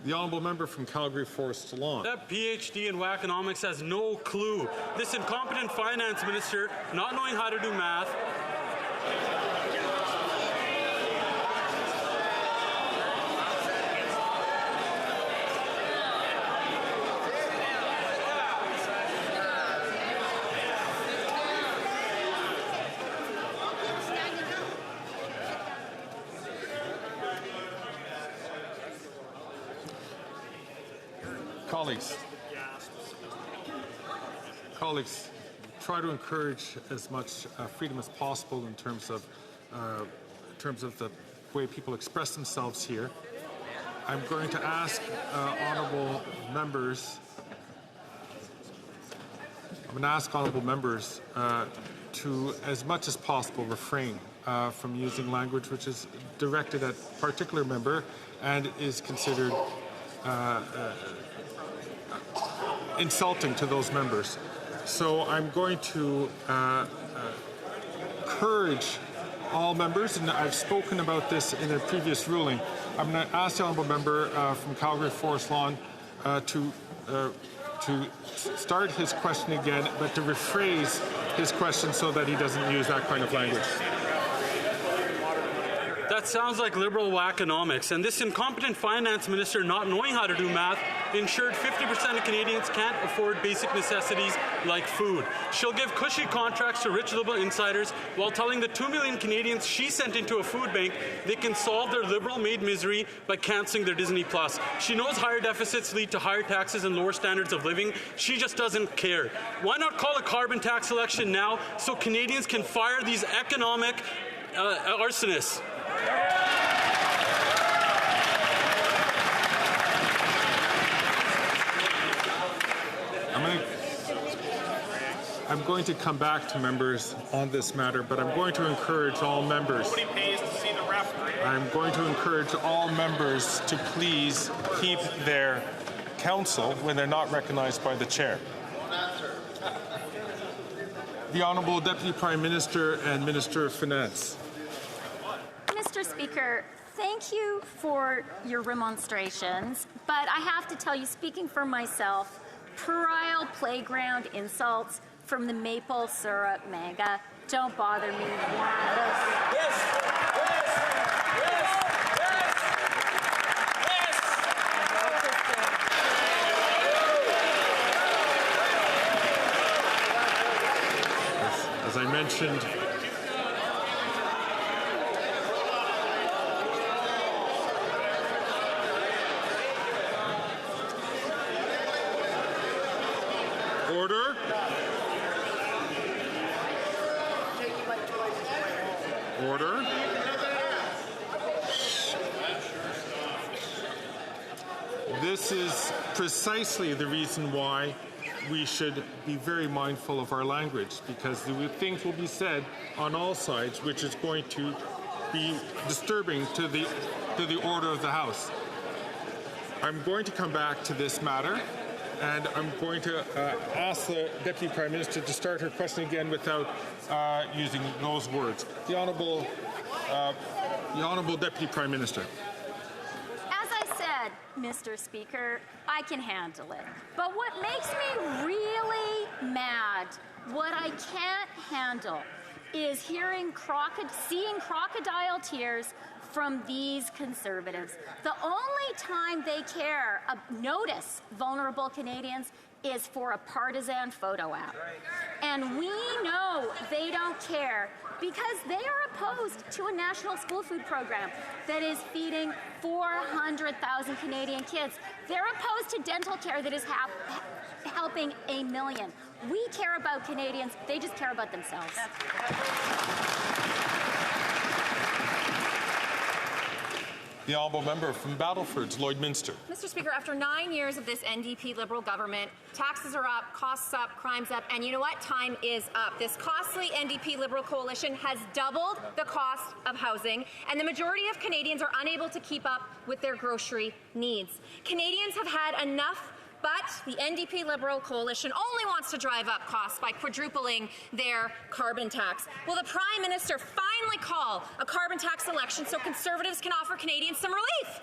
The Honourable Member from Calgary Forest Lawn. That PhD in wackonomics has no clue. This incompetent finance minister, not knowing how to do math, Colleagues, try to encourage as much freedom as possible in terms of the way people express themselves here. I'm going to ask honourable members. To, as much as possible, refrain from using language which is directed at a particular member and is considered insulting to those members. So I'm going to encourage all members, and I've spoken about this in a previous ruling. I'm going to ask the honourable member from Calgary Forest Lawn to start his question again, but to rephrase his question so that he doesn't use that kind of language. That sounds like liberal wackonomics, and this incompetent finance minister not knowing how to do math ensured 50% of Canadians can't afford basic necessities like food. She'll give cushy contracts to rich liberal insiders while telling the 2 million Canadians she sent into a food bank they can solve their liberal-made misery by cancelling their Disney+. She knows higher deficits lead to higher taxes and lower standards of living. She just doesn't care. Why not call a carbon tax election now so Canadians can fire these economic arsonists? I'm going to come back to members on this matter, but I'm going to encourage all members. Nobody pays to see the referee. I'm going to encourage all members to please keep their counsel when they're not recognized by the chair. The Honourable Deputy Prime Minister and Minister of Finance. Mr. Speaker, thank you for your remonstrations, but I have to tell you, speaking for myself, puerile playground insults from the maple syrup mega don't bother me one bit. Yes! As I mentioned, order. Order. This is precisely the reason why we should be very mindful of our language, because things will be said on all sides which is going to be disturbing to the order of the House. I'm going to come back to this matter, and I'm going to ask the Deputy Prime Minister to start her question again without using those words. The Honourable Deputy Prime Minister. As I said, Mr. Speaker, I can handle it. But what makes me really mad, what I can't handle, is seeing crocodile tears from these Conservatives. The only time they care, notice vulnerable Canadians, is for a partisan photo op. And we know they don't care because they are opposed to a national school food program that is feeding 400,000 Canadian kids. They're opposed to dental care that is helping 1 million. We care about Canadians, they just care about themselves. The Honourable Member from Battleford's Lloydminster. Mr. Speaker, after 9 years of this NDP Liberal government, taxes are up, costs up, crime's up, and you know what? Time is up. This costly NDP Liberal coalition has doubled the cost of housing, and the majority of Canadians are unable to keep up with their grocery needs. Canadians have had enough, but the NDP Liberal coalition only wants to drive up costs by quadrupling their carbon tax. Will the Prime Minister finally call a carbon tax election so Conservatives can offer Canadians some relief?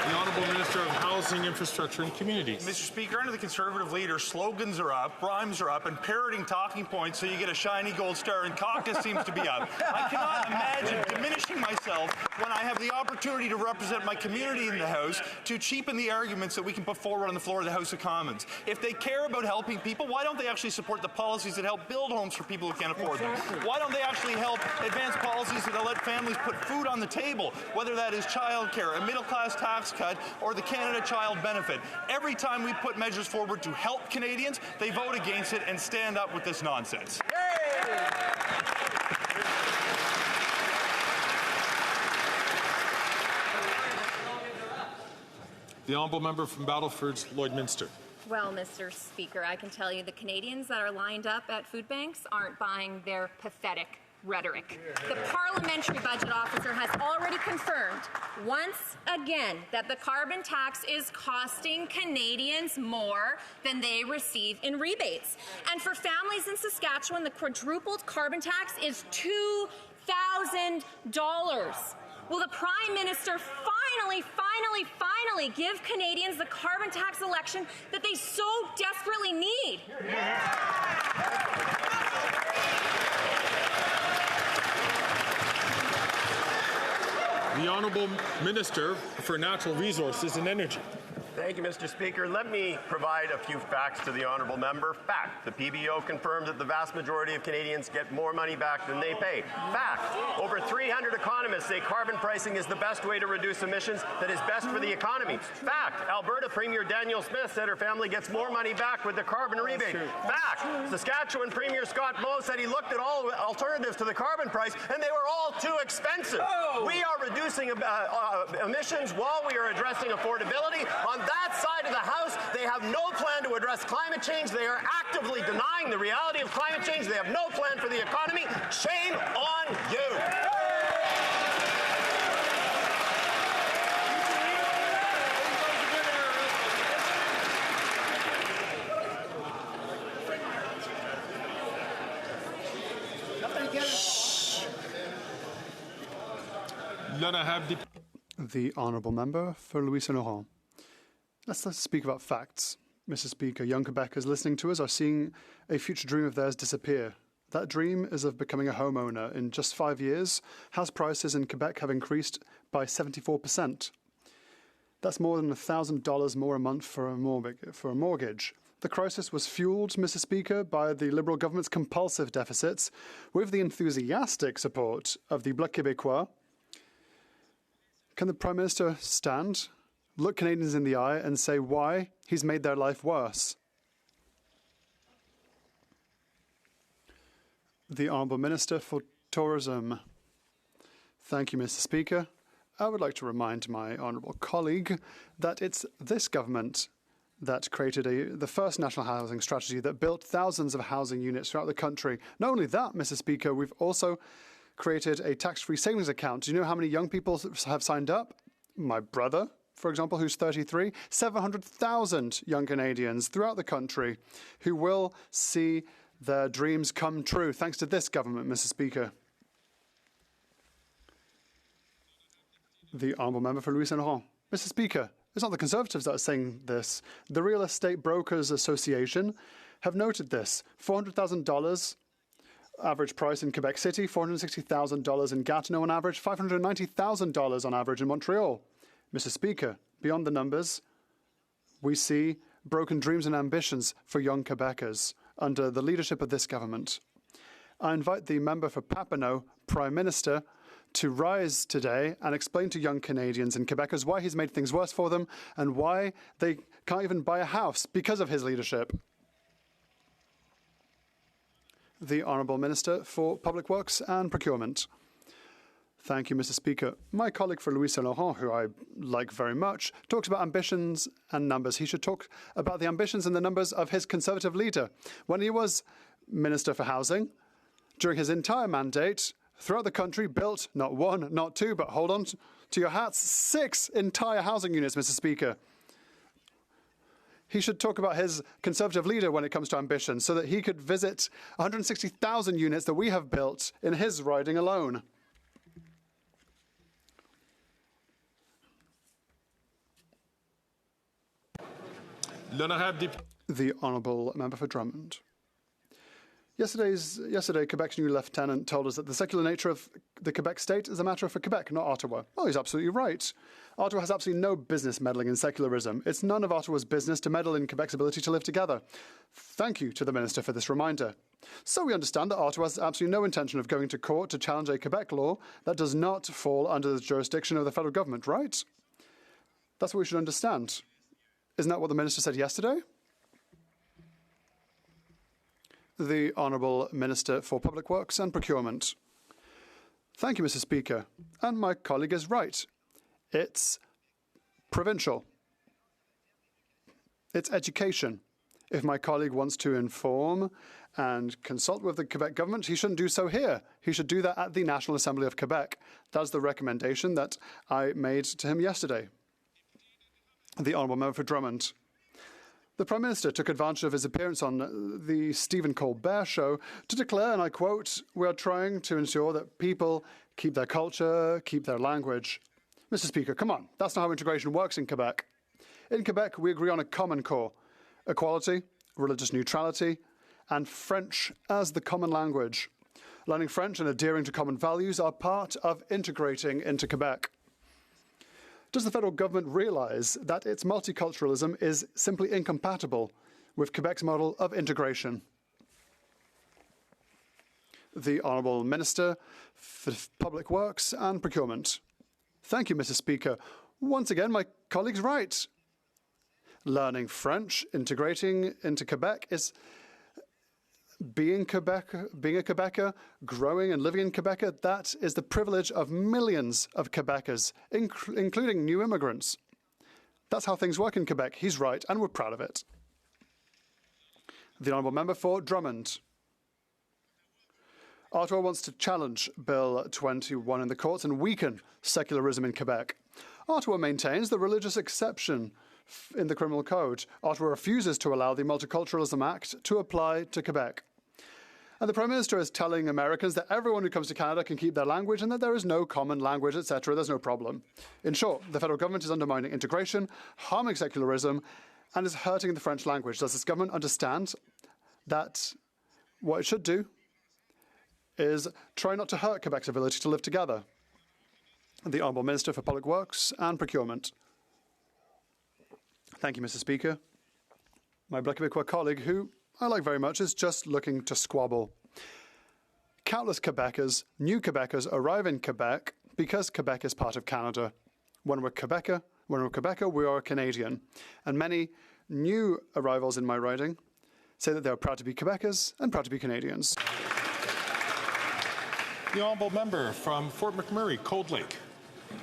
The Honourable Minister of Housing, Infrastructure and Communities. Mr. Speaker, under the Conservative leader, slogans are up, rhymes are up, and parroting talking points so you get a shiny gold star and caucus seems to be up. I cannot imagine diminishing myself when I have the opportunity to represent my community in the House to cheapen the arguments that we can put forward on the floor of the House of Commons. If they care about helping people, why don't they actually support the policies that help build homes for people who can't afford them? Why don't they actually help advance policies that let families put food on the table, whether that is childcare, a middle-class tax cut, or the Canada Child Benefit? Every time we put measures forward to help Canadians, they vote against it and stand up with this nonsense. The Honourable Member from Battleford's Lloydminster. Well, Mr. Speaker, I can tell you the Canadians that are lined up at food banks aren't buying their pathetic rhetoric. The Parliamentary Budget Officer has already confirmed once again that the carbon tax is costing Canadians more than they receive in rebates. And for families in Saskatchewan, the quadrupled carbon tax is $2,000. Will the Prime Minister finally give Canadians the carbon tax election that they so desperately need? The Honourable Minister for Natural Resources and Energy. Thank you, Mr. Speaker. Let me provide a few facts to the honourable member. Fact, the PBO confirmed that the vast majority of Canadians get more money back than they pay. Fact, over 300 economists say carbon pricing is the best way to reduce emissions that is best for the economy. Fact, Alberta Premier Danielle Smith said her family gets more money back with the carbon rebate. Fact, Saskatchewan Premier Scott Moe said he looked at all alternatives to the carbon price and they were all too expensive. We are reducing emissions while we are addressing affordability. On that side of the House, they have no plan to address climate change. They are actively denying the reality of climate change. They have no plan for the economy. Shame on you. The Honourable Member for Louis Saint Laurent. Let's speak about facts. Mr. Speaker, young Quebecers listening to us are seeing a future dream of theirs disappear. That dream is of becoming a homeowner. In just 5 years, house prices in Quebec have increased by 74%. That's more than $1,000 more a month for a mortgage. The crisis was fueled, Mr. Speaker, by the Liberal government's compulsive deficits, with the enthusiastic support of the Bloc Québécois. Can the Prime Minister stand, look Canadians in the eye and say why he's made their life worse? The Honourable Minister for Tourism. Thank you, Mr. Speaker. I would like to remind my honourable colleague that it's this government that created the first national housing strategy that built thousands of housing units throughout the country. Not only that, Mr. Speaker, we've also created a tax-free savings account. Do you know how many young people have signed up? My brother, for example, who's 33, 700,000 young Canadians throughout the country who will see their dreams come true thanks to this government, Mr. Speaker. The Honourable Member for Louis Saint Laurent. Mr. Speaker, it's not the Conservatives that are saying this. The Real Estate Brokers Association have noted this. $400,000 average price in Quebec City, $460,000 in Gatineau on average, $590,000 on average in Montreal. Mr. Speaker, beyond the numbers, we see broken dreams and ambitions for young Quebecers under the leadership of this government. I invite the member for Papineau, Prime Minister, to rise today and explain to young Canadians and Quebecers why he's made things worse for them and why they can't even buy a house because of his leadership. The Honourable Minister for Public Works and Procurement. Thank you, Mr. Speaker. My colleague for Louis Saint Laurent, who I like very much, talks about ambitions and numbers. He should talk about the ambitions and the numbers of his Conservative leader. When he was Minister for Housing, during his entire mandate, throughout the country, built not one, not two, but hold on to your hats, 6 entire housing units, Mr. Speaker. He should talk about his Conservative leader when it comes to ambition, so that he could visit 160,000 units that we have built in his riding alone. The Honourable Member for Drummond. Yesterday, Quebec's new lieutenant told us that the secular nature of the Quebec state is a matter for Quebec, not Ottawa. Well, he's absolutely right. Ottawa has absolutely no business meddling in secularism. It's none of Ottawa's business to meddle in Quebec's ability to live together. Thank you to the Minister for this reminder. So we understand that Ottawa has absolutely no intention of going to court to challenge a Quebec law that does not fall under the jurisdiction of the federal government, right? That's what we should understand. Isn't that what the Minister said yesterday? The Honourable Minister for Public Works and Procurement. Thank you, Mr. Speaker. And my colleague is right. It's provincial. It's education. If my colleague wants to inform and consult with the Quebec government, he shouldn't do so here. He should do that at the National Assembly of Quebec. That's the recommendation that I made to him yesterday. The Honourable Member for Drummond. The Prime Minister took advantage of his appearance on the Stephen Colbert show to declare, and I quote, "We are trying to ensure that people keep their culture, keep their language." Mr. Speaker, come on, that's not how integration works in Quebec. In Quebec, we agree on a common core: equality, religious neutrality, and French as the common language. Learning French and adhering to common values are part of integrating into Quebec. Does the federal government realise that its multiculturalism is simply incompatible with Quebec's model of integration? The Honourable Minister for Public Works and Procurement. Thank you, Mr. Speaker. Once again, my colleague's right. Learning French, integrating into Quebec is being a Quebecer, growing and living in Quebec. That is the privilege of millions of Quebecers, including new immigrants. That's how things work in Quebec. He's right, and we're proud of it. The Honourable Member for Drummond. Ottawa wants to challenge Bill 21 in the courts and weaken secularism in Quebec. Ottawa maintains the religious exception in the Criminal Code. Ottawa refuses to allow the Multiculturalism Act to apply to Quebec. And the Prime Minister is telling Americans that everyone who comes to Canada can keep their language and that there is no common language, etc. There's no problem. In short, the federal government is undermining integration, harming secularism, and is hurting the French language. Does this government understand that what it should do is try not to hurt Quebec's ability to live together? The Honourable Minister for Public Works and Procurement. Thank you, Mr. Speaker. My Black Quebecois colleague, who I like very much, is just looking to squabble. Countless Quebecers, new Quebecers, arrive in Quebec because Quebec is part of Canada. When we're Quebecer, we are Canadian. And many new arrivals in my riding say that they are proud to be Quebecers and proud to be Canadians. The Honourable Member from Fort McMurray, Cold Lake.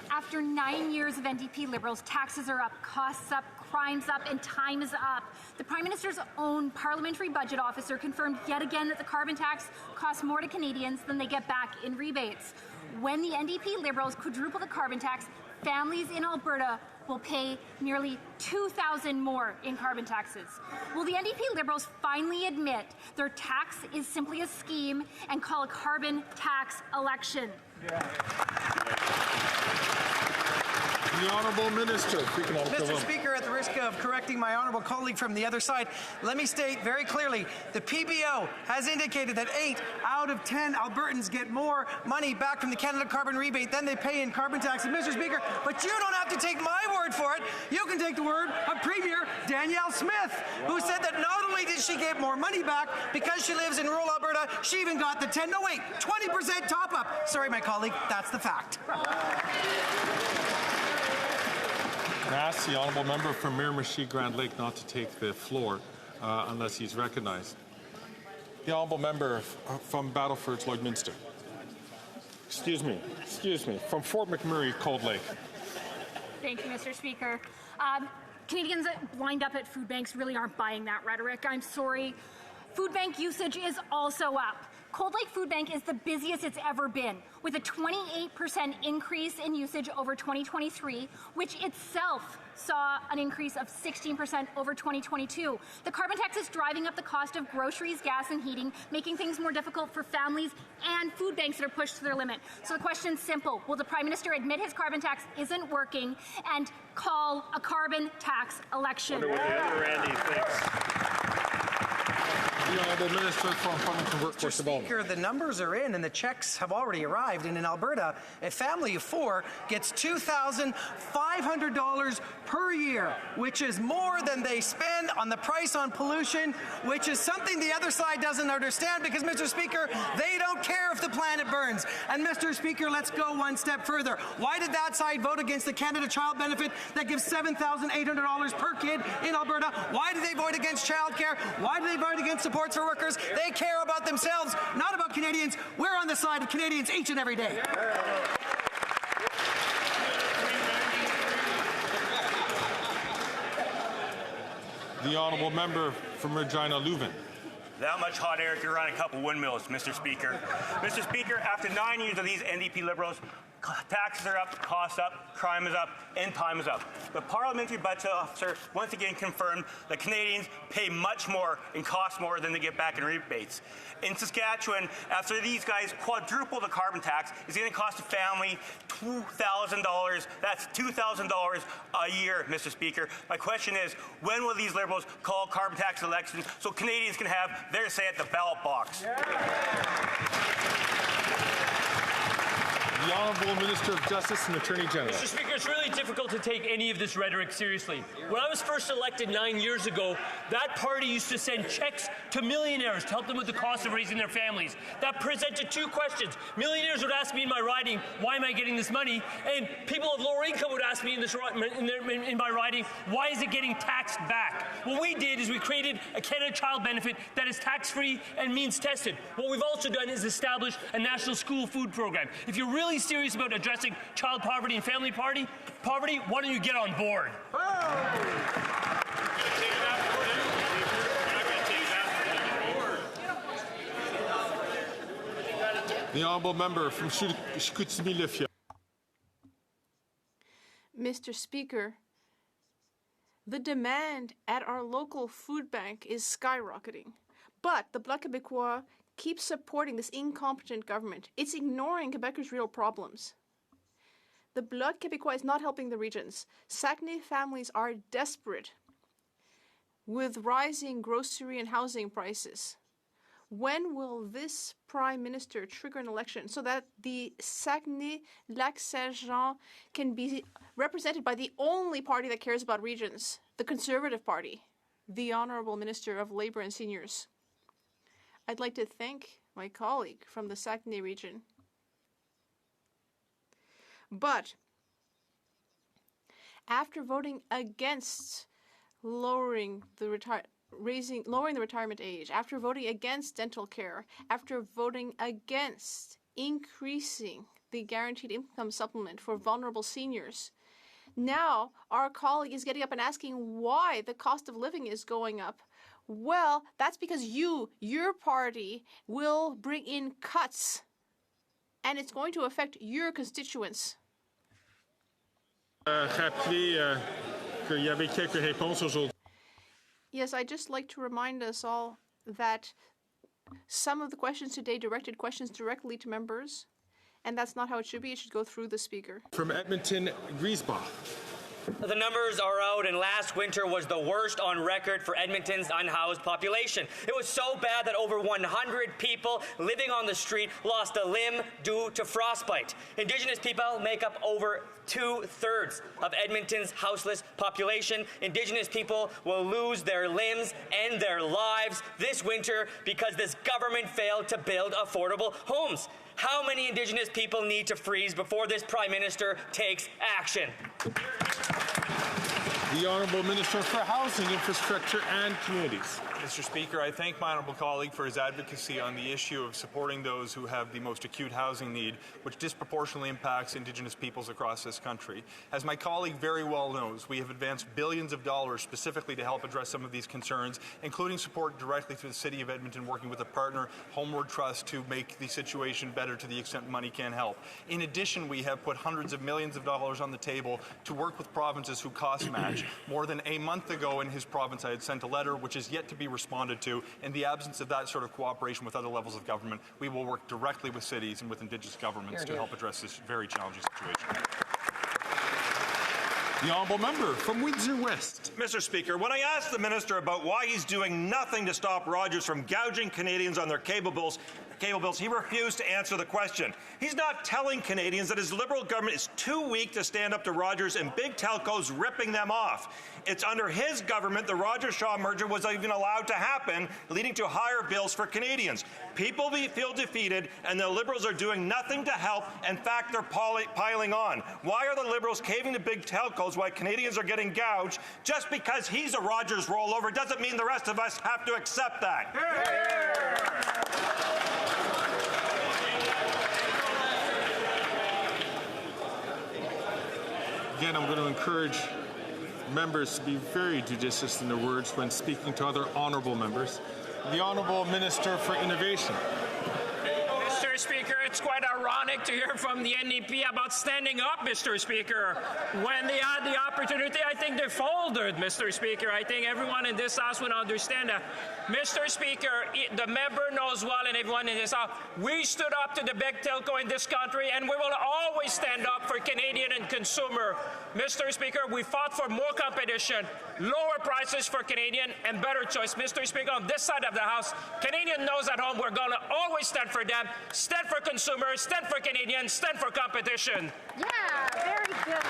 After 9 years of NDP Liberals, taxes are up, costs up, crimes up, and time is up. The Prime Minister's own parliamentary budget officer confirmed yet again that the carbon tax costs more to Canadians than they get back in rebates. When the NDP Liberals quadruple the carbon tax, families in Alberta will pay nearly $2,000 more in carbon taxes. Will the NDP Liberals finally admit their tax is simply a scheme and call a carbon tax election? The Honourable Minister for Economic Mr. Development. Speaker, at the risk of correcting my honourable colleague from the other side, let me state very clearly, the PBO has indicated that 8 out of 10 Albertans get more money back from the Canada Carbon Rebate than they pay in carbon taxes. Mr. Speaker, but you don't have to take my word for it. You can take the word of Premier Danielle Smith, who said that not only did she get more money back because she lives in rural Alberta, she even got the 20% top-up. Sorry, my colleague, that's the fact. I ask the Honourable Member from Miramichi Grand Lake not to take the floor unless he's recognised. The Honourable Member from Battleford's Lloydminster. Excuse me, from Fort McMurray, Cold Lake. Thank you, Mr. Speaker. Canadians lined up at food banks really aren't buying that rhetoric. I'm sorry. Food bank usage is also up. Cold Lake Food Bank is the busiest it's ever been, with a 28% increase in usage over 2023, which itself saw an increase of 16% over 2022. The carbon tax is driving up the cost of groceries, gas, and heating, making things more difficult for families and food banks that are pushed to their limit. So the question's simple. Will the Prime Minister admit his carbon tax isn't working and call a carbon tax election? Wonder what the other Randy thinks. The Honourable Minister for Employment and Workforce Development. Speaker, the numbers are in and the checks have already arrived. And in Alberta, a family of 4 gets $2,500 per year, which is more than they spend on the price on pollution, which is something the other side doesn't understand because, Mr. Speaker, they don't care if the planet burns. And, Mr. Speaker, let's go one step further. Why did that side vote against the Canada Child Benefit that gives $7,800 per kid in Alberta? Why did they vote against childcare? Why did they vote against supports for workers? They care about themselves, not about Canadians. We're on the side of Canadians each and every day. The Honourable Member from Regina Leuven. That much hot air could run a couple windmills, Mr. Speaker. Mr. Speaker, after 9 years of these NDP Liberals, taxes are up, costs up, crime is up, and time is up. The Parliamentary Budget Officer once again confirmed that Canadians pay much more and cost more than they get back in rebates. In Saskatchewan, after these guys quadruple the carbon tax, it's going to cost a family $2,000. That's $2,000 a year, Mr. Speaker. My question is, when will these Liberals call carbon tax elections so Canadians can have their say at the ballot box? The Honourable Minister of Justice and Attorney General. Mr. Speaker, it's really difficult to take any of this rhetoric seriously. When I was first elected 9 years ago, that party used to send checks to millionaires to help them with the cost of raising their families. That presented 2 questions. Millionaires would ask me in my riding, why am I getting this money? And people of lower income would ask me in my riding, why is it getting taxed back? What we did is we created a Canada Child Benefit that is tax-free and means tested. What we've also done is establish a national school food program. If you're really serious about addressing child poverty and family poverty, why don't you get on board? The Honourable Member from Chicoutimi-Le-Fier. Mr. Speaker, the demand at our local food bank is skyrocketing, but the Bloc Québécois keeps supporting this incompetent government. It's ignoring Quebecers' real problems. The Bloc Québécois is not helping the regions. Saguenay families are desperate with rising grocery and housing prices. When will this Prime Minister trigger an election so that the Saguenay-Lac-Saint-Jean can be represented by the only party that cares about regions, the Conservative Party, the Honourable Minister of Labour and Seniors? I'd like to thank my colleague from the Saguenay region. But after voting against lowering the retirement age, after voting against dental care, after voting against increasing the guaranteed income supplement for vulnerable seniors, now our colleague is getting up and asking why the cost of living is going up. Well, that's because your party will bring in cuts, and it's going to affect your constituents. Yes, I'd just like to remind us all that some of the questions today directed questions directly to members, and that's not how it should be. It should go through the Speaker. From Edmonton, Griesbach. The numbers are out, and last winter was the worst on record for Edmonton's unhoused population. It was so bad that over 100 people living on the street lost a limb due to frostbite. Indigenous people make up over 2/3 of Edmonton's houseless population. Indigenous people will lose their limbs and their lives this winter because this government failed to build affordable homes. How many Indigenous people need to freeze before this Prime Minister takes action? The Honourable Minister for Housing, Infrastructure and Communities. Mr. Speaker, I thank my honourable colleague for his advocacy on the issue of supporting those who have the most acute housing need, which disproportionately impacts Indigenous peoples across this country. As my colleague very well knows, we have advanced billions of dollars specifically to help address some of these concerns, including support directly through the City of Edmonton, working with a partner, Homeward Trust, to make the situation better to the extent money can help. In addition, we have put hundreds of millions of dollars on the table to work with provinces who cost match. More than a month ago in his province, I had sent a letter which is yet to be responded to. In the absence of that sort of cooperation with other levels of government, we will work directly with cities and with Indigenous governments to help address this very challenging situation. The Honourable Member from Windsor West. Mr. Speaker, when I asked the Minister about why he's doing nothing to stop Rogers from gouging Canadians on their cable bills, he refused to answer the question. He's not telling Canadians that his Liberal government is too weak to stand up to Rogers and big telcos ripping them off. It's under his government the Rogers-Shaw merger was even allowed to happen, leading to higher bills for Canadians. People feel defeated, and the Liberals are doing nothing to help. In fact, they're piling on. Why are the Liberals caving to big telcos while Canadians are getting gouged? Just because he's a Rogers rollover doesn't mean the rest of us have to accept that. Again, I'm going to encourage members to be very judicious in their words when speaking to other honourable members. The Honourable Minister for Innovation. Mr. Speaker, it's quite ironic to hear from the NDP about standing up, Mr. Speaker. When they had the opportunity, I think they folded, Mr. Speaker. I think everyone in this House would understand that. Mr. Speaker, the member knows well, and everyone in this House, we stood up to the big telco in this country, and we will always stand up for Canadian and consumer. Mr. Speaker, we fought for more competition, lower prices for Canadian, and better choice. Mr. Speaker, on this side of the House, Canadian knows at home we're going to always stand for them, stand for consumers, stand for Canadians, stand for competition. Yeah, very good.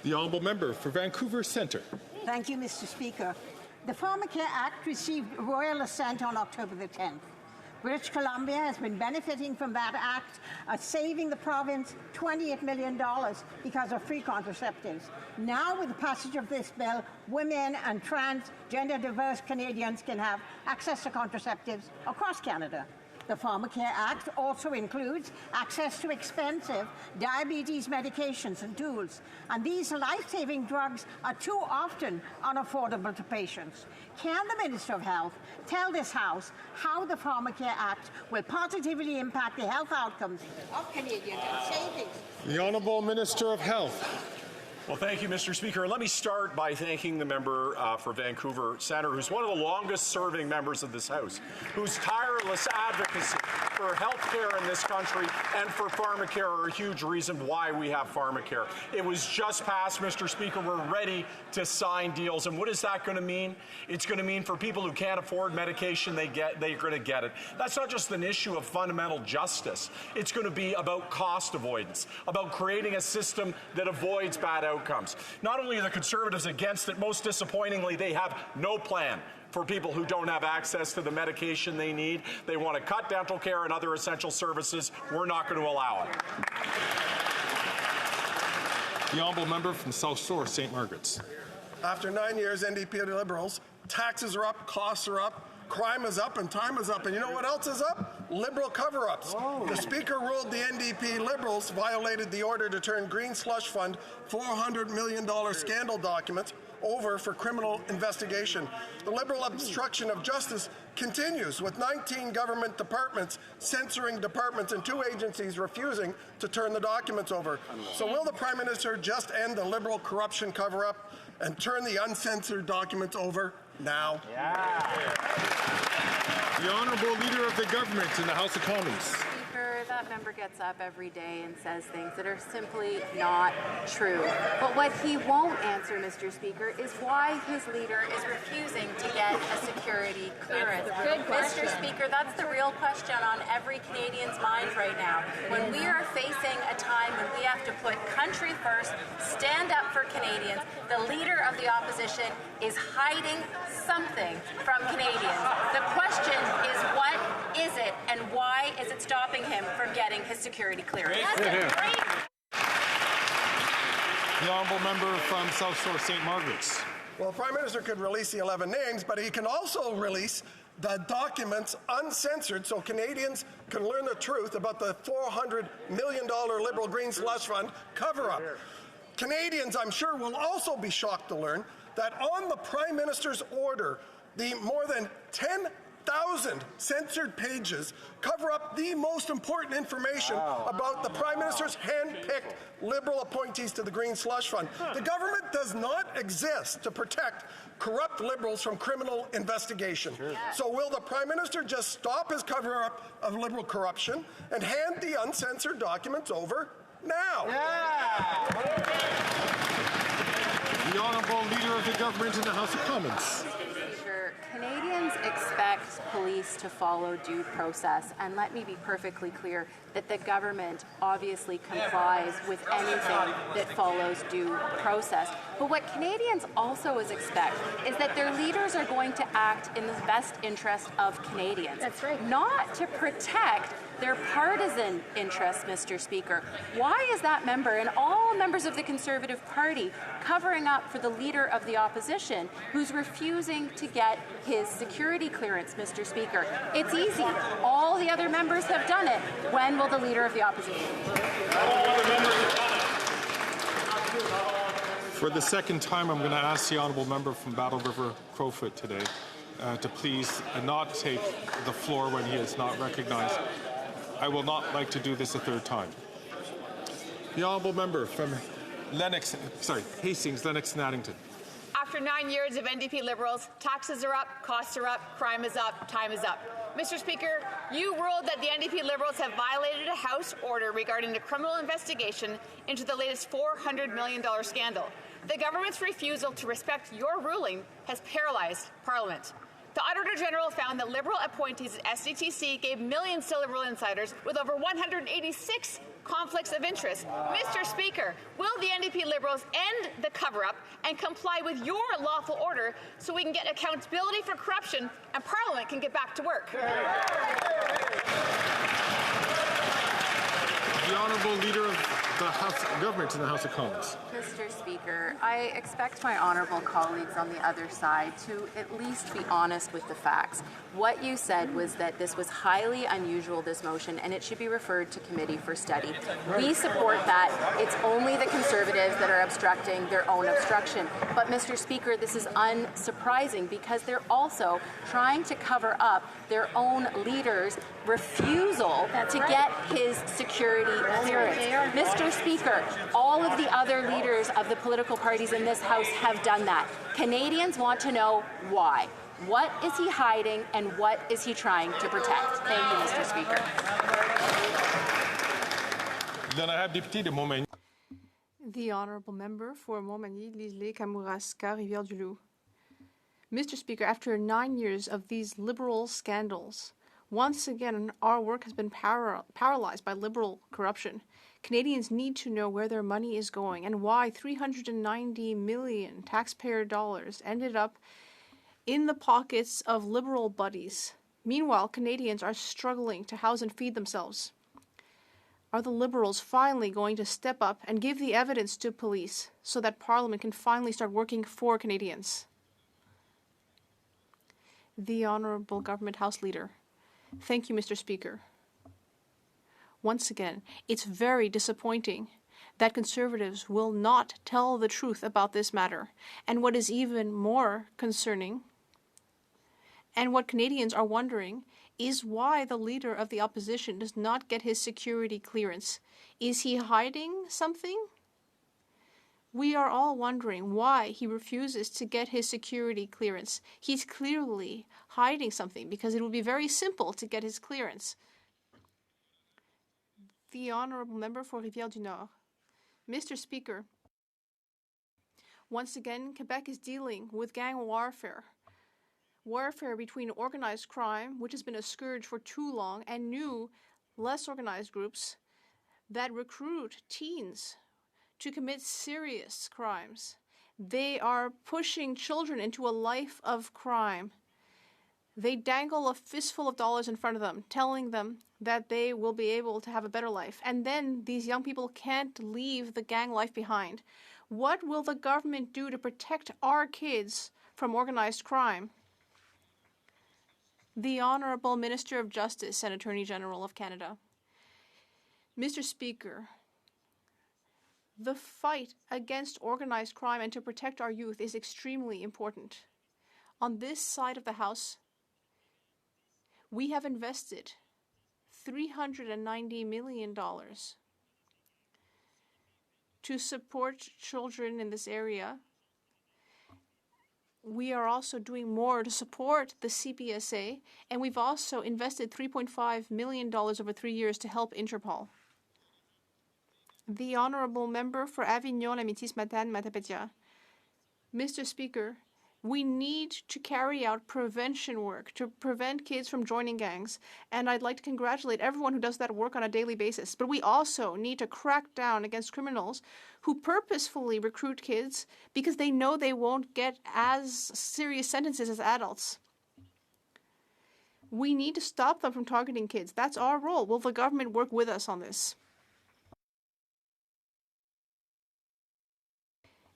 The Honourable Member for Vancouver Centre. Thank you, Mr. Speaker. The Pharmacare Act received royal assent on October the 10th. British Columbia has been benefiting from that act, saving the province $28 million because of free contraceptives. Now, with the passage of this bill, women and transgender diverse Canadians can have access to contraceptives across Canada. The Pharmacare Act also includes access to expensive diabetes medications and tools, and these life-saving drugs are too often unaffordable to patients. Can the Minister of Health tell this House how the Pharmacare Act will positively impact the health outcomes of Canadians and savings? The Honourable Minister of Health. Well, thank you, Mr. Speaker. Let me start by thanking the member for Vancouver Centre, who's one of the longest-serving members of this House, whose tireless advocacy for health care in this country and for pharmacare are a huge reason why we have pharmacare. It was just passed, Mr. Speaker. We're ready to sign deals. And what is that going to mean? It's going to mean for people who can't afford medication, they're going to get it. That's not just an issue of fundamental justice. It's going to be about cost avoidance, about creating a system that avoids bad outcomes. Not only are the Conservatives against it, most disappointingly, they have no plan for people who don't have access to the medication they need. They want to cut dental care and other essential services. We're not going to allow it. The Honourable Member from South Shore, St. Margaret's. After 9 years, NDP Liberals, taxes are up, costs are up, crime is up, and time is up. And you know what else is up? Liberal cover-ups. The Speaker ruled the NDP Liberals violated the order to turn Green Slush Fund $400 million scandal documents over for criminal investigation. The Liberal obstruction of justice continues, with 19 government departments censoring departments and 2 agencies refusing to turn the documents over. So will the Prime Minister just end the Liberal corruption cover-up and turn the uncensored documents over now? The Honourable Leader of the Government in the House of Commons. Speaker, that member gets up every day and says things that are simply not true. But what he won't answer, Mr. Speaker, is why his leader is refusing to get a security clearance. Mr. Speaker, that's the real question on every Canadian's mind right now. When we are facing a time when we have to put country first, stand up for Canadians, the leader of the opposition is hiding something from Canadians. The question is, what is it, and why is it stopping him from getting his security clearance? The honourable member from South Shore St. Margaret's. Well, the Prime Minister could release the 11 names, but he can also release the documents uncensored so Canadians can learn the truth about the $400 million Liberal Green slush fund cover-up. Canadians, I'm sure, will also be shocked to learn that on the Prime Minister's order, the more than 10,000 censored pages cover up the most important information about the Prime Minister's hand-picked Liberal appointees to the Green Slush Fund. The government does not exist to protect corrupt Liberals from criminal investigation. So will the Prime Minister just stop his cover-up of Liberal corruption and hand the uncensored documents over now? The Honourable Leader of the Government in the House of Commons. Canadians expect police to follow due process, and let me be perfectly clear that the government obviously complies with anything that follows due process. But what Canadians also expect is that their leaders are going to act in the best interest of Canadians. That's right. Not to protect their partisan interests, Mr. Speaker. Why is that member and all members of the Conservative Party covering up for the leader of the opposition who's refusing to get his security clearance, Mr. Speaker? It's easy. All the other members have done it. When will the leader of the opposition? For the second time, I'm going to ask the honourable member from Battle River Crowfoot today to please not take the floor when he is not recognized. I will not like to do this a third time. The honourable member from Hastings, Lennox and Addington. After 9 years of NDP Liberals, taxes are up, costs are up, crime is up, time is up. Mr. Speaker, you ruled that the NDP Liberals have violated a House order regarding a criminal investigation into the latest $400 million scandal. The government's refusal to respect your ruling has paralyzed Parliament. The Auditor General found that Liberal appointees at SDTC gave millions to Liberal insiders with over 186 conflicts of interest. Mr. Speaker, will the NDP Liberals end the cover-up and comply with your lawful order so we can get accountability for corruption and Parliament can get back to work? The Honourable Leader of the House of Government in the House of Commons. Mr. Speaker, I expect my honourable colleagues on the other side to at least be honest with the facts. What you said was that this was highly unusual, this motion, and it should be referred to committee for study. We support that. It's only the Conservatives that are obstructing their own obstruction. But, Mr. Speaker, this is unsurprising because they're also trying to cover up their own leader's refusal to get his security clearance. Mr. Speaker, all of the other leaders of the political parties in this House have done that. Canadians want to know why. What is he hiding and what is he trying to protect? Thank you, Mr. Speaker. Then I have Deputy de Montmagny. The Honourable Member for Montmagny, Lisle, Kamouraska, Rivière-du-Loup. Mr. Speaker, after 9 years of these Liberal scandals, once again our work has been paralyzed by Liberal corruption. Canadians need to know where their money is going and why $390 million taxpayer dollars ended up in the pockets of Liberal buddies. Meanwhile, Canadians are struggling to house and feed themselves. Are the Liberals finally going to step up and give the evidence to police so that Parliament can finally start working for Canadians? The Honourable Government House Leader. Thank you, Mr. Speaker. Once again, it's very disappointing that Conservatives will not tell the truth about this matter. And what is even more concerning, and what Canadians are wondering, is why the leader of the opposition does not get his security clearance. Is he hiding something? We are all wondering why he refuses to get his security clearance. He's clearly hiding something because it would be very simple to get his clearance. The Honourable Member for Rivière-du-Nord. Mr. Speaker, once again, Quebec is dealing with gang warfare. Warfare between organized crime, which has been a scourge for too long, and new, less organized groups that recruit teens to commit serious crimes. They are pushing children into a life of crime. They dangle a fistful of dollars in front of them, telling them that they will be able to have a better life. And then these young people can't leave the gang life behind. What will the government do to protect our kids from organized crime? The Honourable Minister of Justice and Attorney General of Canada. Mr. Speaker, the fight against organized crime and to protect our youth is extremely important. On this side of the House, we have invested $390 million to support children in this area. We are also doing more to support the CPSA, and we've also invested $3.5 million over 3 years to help Interpol. The Honourable Member for Avignon, La Métis-Matane, Matapédia. Mr. Speaker, we need to carry out prevention work to prevent kids from joining gangs, and I'd like to congratulate everyone who does that work on a daily basis. But we also need to crack down against criminals who purposefully recruit kids because they know they won't get as serious sentences as adults. We need to stop them from targeting kids. That's our role. Will the government work with us on this?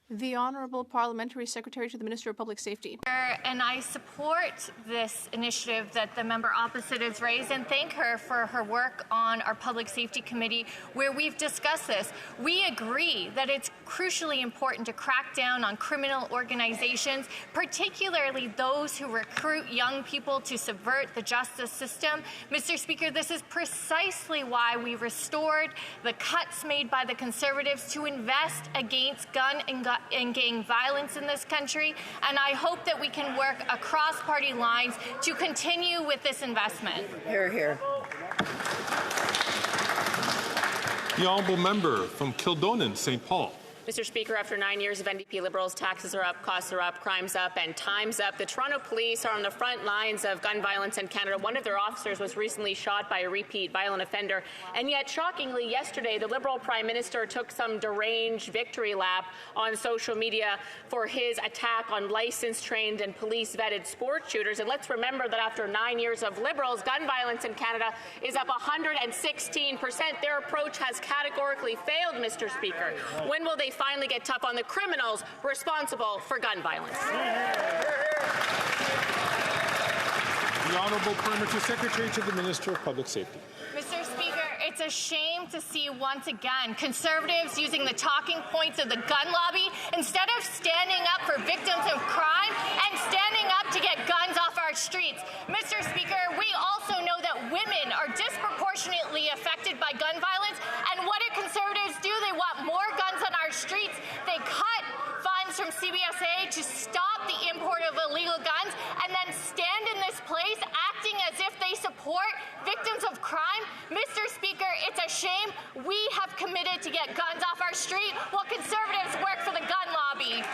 The Honourable Parliamentary Secretary to the Minister of Public Safety. And I support this initiative that the member opposite has raised and thank her for her work on our Public Safety Committee where we've discussed this. We agree that it's crucially important to crack down on criminal organizations, particularly those who recruit young people to subvert the justice system. Mr. Speaker, this is precisely why we restored the cuts made by the Conservatives to invest against gun and gang violence in this country, and I hope that we can work across party lines to continue with this investment. Hear, hear. The Honourable Member from Kildonan, St. Paul. Mr. Speaker, after 9 years of NDP Liberals, taxes are up, costs are up, crime's up, and time's up. The Toronto Police are on the front lines of gun violence in Canada. One of their officers was recently shot by a repeat violent offender. And yet, shockingly, yesterday, the Liberal Prime Minister took some deranged victory lap on social media for his attack on licensed, trained, and police-vetted sports shooters. And let's remember that after 9 years of Liberals, gun violence in Canada is up 116%. Their approach has categorically failed, Mr. Speaker. When will they finally get tough on the criminals responsible for gun violence? The Honourable Parliamentary Secretary to the Minister of Public Safety. Mr. Speaker, it's a shame to see once again Conservatives using the talking points of the gun lobby instead of standing up for victims of crime and standing up to get guns off our streets. Mr. Speaker, we also know that women are disproportionately affected by gun violence, and what do Conservatives do? They want more guns on our streets. They cut funds from CBSA to stop the import of illegal guns and then stand in this place acting as if they support victims of crime. Mr. Speaker, it's a shame. We have committed to get guns off our street while Conservatives work for the gun lobby.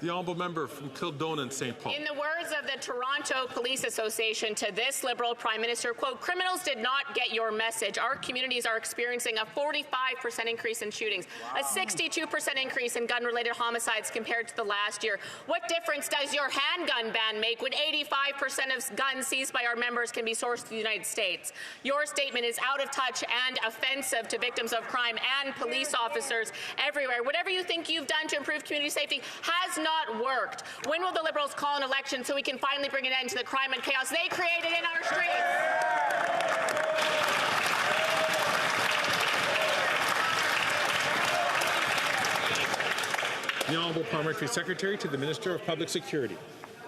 The Honourable Member from Kildonan, St. Paul. In the words of the Toronto Police Association to this Liberal Prime Minister, quote, criminals did not get your message. Our communities are experiencing a 45% increase in shootings, a 62% increase in gun-related homicides compared to the last year. What difference does your handgun ban make when 85% of guns seized by our members can be sourced to the United States? Your statement is out of touch and offensive to victims of crime and police officers everywhere. Whatever you think you've done to improve community safety has not worked. When will the Liberals call an election so we can finally bring an end to the crime and chaos they created in our streets? The Honourable Parliamentary Secretary to the Minister of Public Security.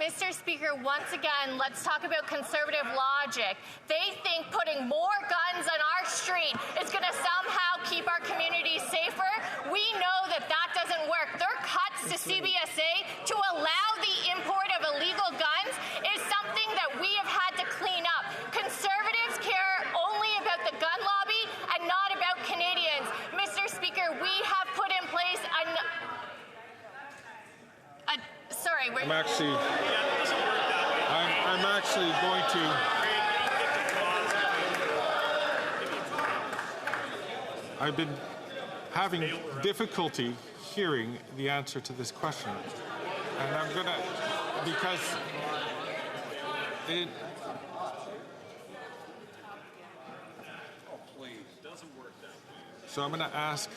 Mr. Speaker, once again, let's talk about Conservative logic. They think putting more guns on our street is going to somehow keep our communities safer. We know that that doesn't work. Their cuts to CBSA to allow the import of illegal guns is something that we have had to clean up. Conservatives care only about the gun lobby and not about Canadians. Mr. Speaker, we have put in place I'm actually going to. I've been having difficulty hearing the answer to this question, and I'm gonna, because So I'm going to ask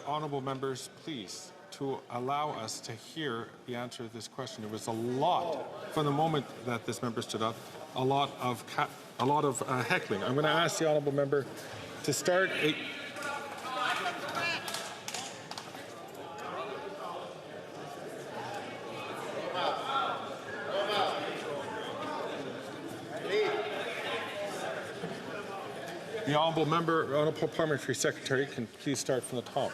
honourable members, please, to allow us to hear the answer to this question. There was a lot, from the moment that this member stood up, a lot of heckling. I'm going to ask the honourable member to start. The honourable parliamentary secretary, can please start from the top.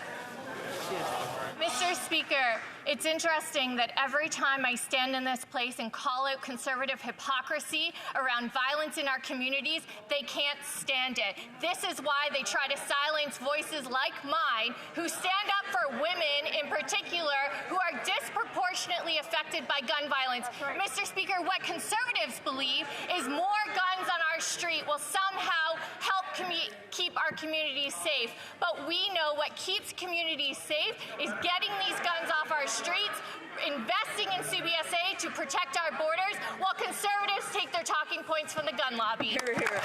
Mr. Speaker, it's interesting that every time I stand in this place and call out conservative hypocrisy around violence in our communities, they can't stand it. This is why they try to silence voices like mine who stand up for women in particular who are disproportionately affected by gun violence. Mr. Speaker, what conservatives believe is more guns on our street will somehow help keep our communities safe. But we know what keeps communities safe is getting these guns off our streets, investing in CBSA to protect our borders, while conservatives take their talking points from the gun lobby. Hear, hear.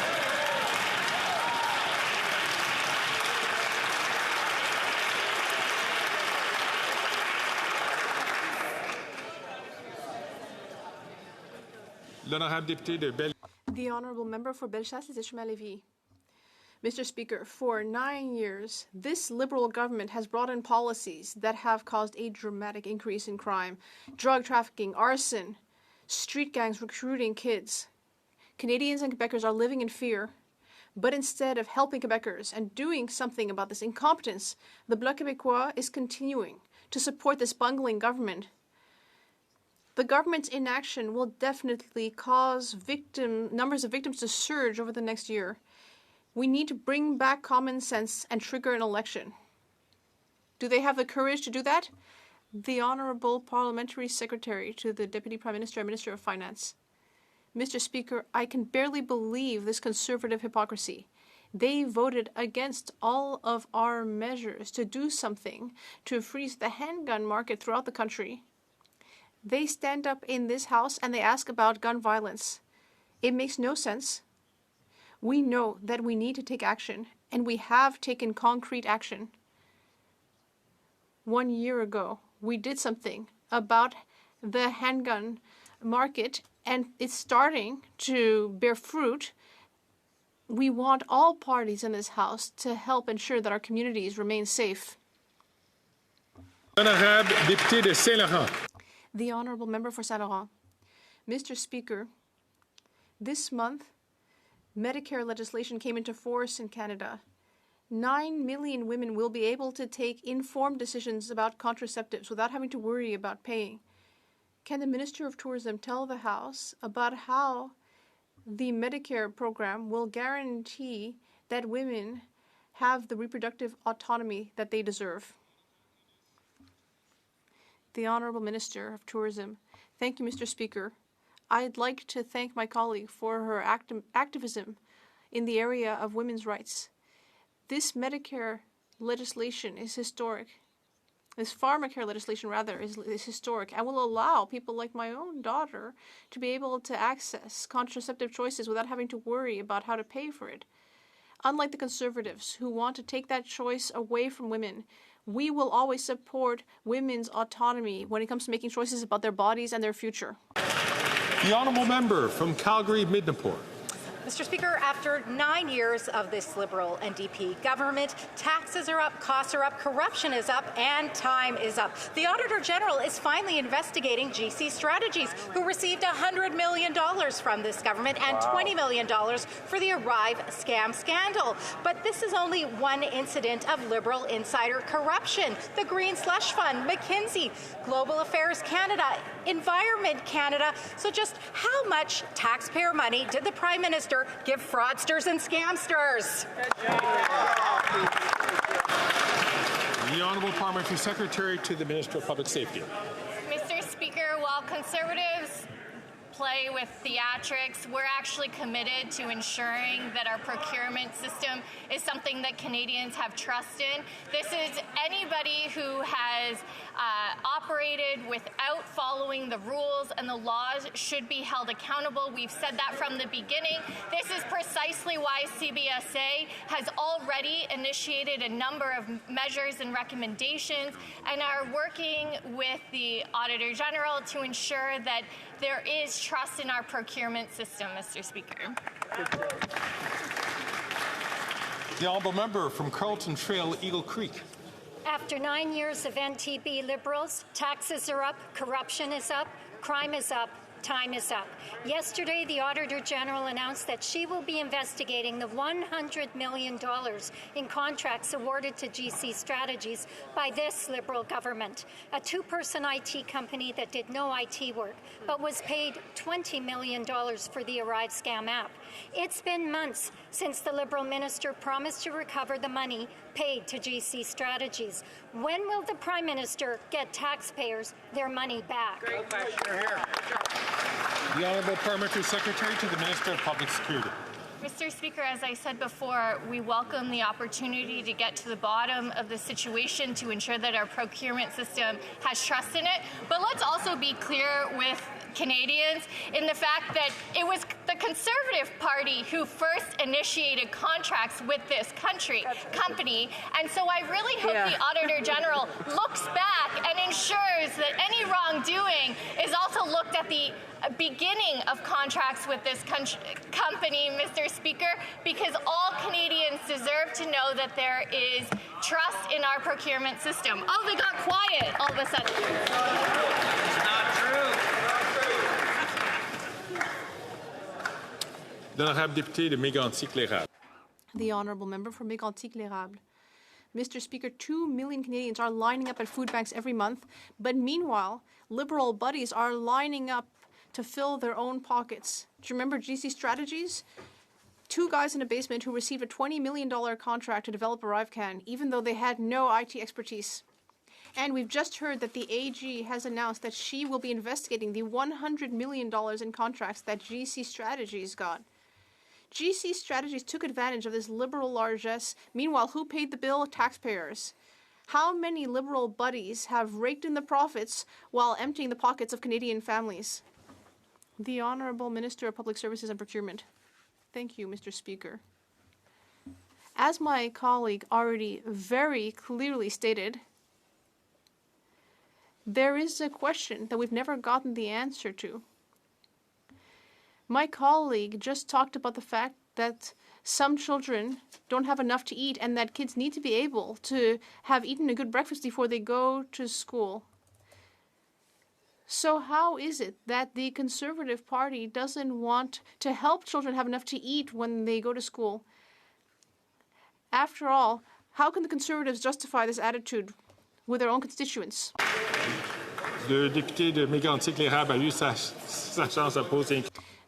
The Honourable Member for Bellechasse-les-Échemins-Lévis. Mr. Speaker, for 9 years, this Liberal government has brought in policies that have caused a dramatic increase in crime, drug trafficking, arson, street gangs recruiting kids. Canadians and Quebecers are living in fear. But instead of helping Quebecers and doing something about this incompetence, the Bloc Québécois is continuing to support this bungling government. The government's inaction will definitely cause numbers of victims to surge over the next year. We need to bring back common sense and trigger an election. Do they have the courage to do that? The Honourable Parliamentary Secretary to the Deputy Prime Minister and Minister of Finance. Mr. Speaker, I can barely believe this conservative hypocrisy. They voted against all of our measures to do something to freeze the handgun market throughout the country. They stand up in this House and they ask about gun violence. It makes no sense. We know that we need to take action, and we have taken concrete action. 1 year ago, we did something about the handgun market, and it's starting to bear fruit. We want all parties in this House to help ensure that our communities remain safe. Honorable député de Saint-Laurent. The Honourable Member for Saint-Laurent. Mr. Speaker, this month, Medicare legislation came into force in Canada. 9 million women will be able to take informed decisions about contraceptives without having to worry about paying. Can the Minister of Tourism tell the House about how the Medicare program will guarantee that women have the reproductive autonomy that they deserve? The Honourable Minister of Tourism. Thank you, Mr. Speaker. I'd like to thank my colleague for her activism in the area of women's rights. This Medicare legislation is historic. This pharmacare legislation, rather, is historic and will allow people like my own daughter to be able to access contraceptive choices without having to worry about how to pay for it. Unlike the Conservatives, who want to take that choice away from women, we will always support women's autonomy when it comes to making choices about their bodies and their future. The Honourable Member from Calgary-Midnapore. Mr. Speaker, after 9 years of this Liberal NDP government, taxes are up, costs are up, corruption is up, and time is up. The Auditor General is finally investigating GC Strategies, who received $100 million from this government and $20 million for the Arrive scam scandal. But this is only one incident of Liberal insider corruption. The Green Slush Fund, McKinsey, Global Affairs Canada, Environment Canada. So just how much taxpayer money did the Prime Minister give fraudsters and scamsters? The Honourable Parliamentary Secretary to the Minister of Public Safety. Mr. Speaker, while Conservatives play with theatrics, we're actually committed to ensuring that our procurement system is something that Canadians have trust in. This is anybody who has operated without following the rules, and the laws should be held accountable. We've said that from the beginning. This is precisely why CBSA has already initiated a number of measures and recommendations and are working with the Auditor General to ensure that there is trust in our procurement system, Mr. Speaker. The honourable member from Carlton Trail, Eagle Creek. After 9 years of NTB Liberals, taxes are up, corruption is up, crime is up, time is up. Yesterday, the Auditor General announced that she will be investigating the $100 million in contracts awarded to GC Strategies by this Liberal government, a two-person IT company that did no IT work, but was paid $20 million for the Arrive scam app. It's been months since the Liberal minister promised to recover the money paid to GC Strategies. When will the Prime Minister get taxpayers their money back? Great question. The Honourable Parliamentary Secretary to the Minister of Public Security. Mr. Speaker, as I said before, we welcome the opportunity to get to the bottom of the situation to ensure that our procurement system has trust in it. But let's also be clear with Canadians in the fact that it was the Conservative Party who first initiated contracts with this company. And so I really hope the Auditor General looks back and ensures that any wrongdoing is also looked at the beginning of contracts with this company, Mr. Speaker, because all Canadians deserve to know that there is trust in our procurement system. Oh, they got quiet all of a sudden. It's not true. L'honorable député de Mégantic-L'Érable. The honourable member for Mégantic-L'Érable. Mr. Speaker, 2 million Canadians are lining up at food banks every month, but meanwhile, Liberal buddies are lining up to fill their own pockets. Do you remember GC Strategies? 2 guys in a basement who received a $20 million contract to develop ArriveCan, even though they had no IT expertise. And we've just heard that the AG has announced that she will be investigating the $100 million in contracts that GC Strategies got. GC Strategies took advantage of this Liberal largesse. Meanwhile, who paid the bill? Taxpayers. How many Liberal buddies have raked in the profits while emptying the pockets of Canadian families? The Honourable Minister of Public Services and Procurement. Thank you, Mr. Speaker. As my colleague already very clearly stated, there is a question that we've never gotten the answer to. My colleague just talked about the fact that some children don't have enough to eat and that kids need to be able to have eaten a good breakfast before they go to school. So how is it that the Conservative Party doesn't want to help children have enough to eat when they go to school? After all, how can the Conservatives justify this attitude with their own constituents? Le député de Mégantic-L'Érable a eu sa chance à poser.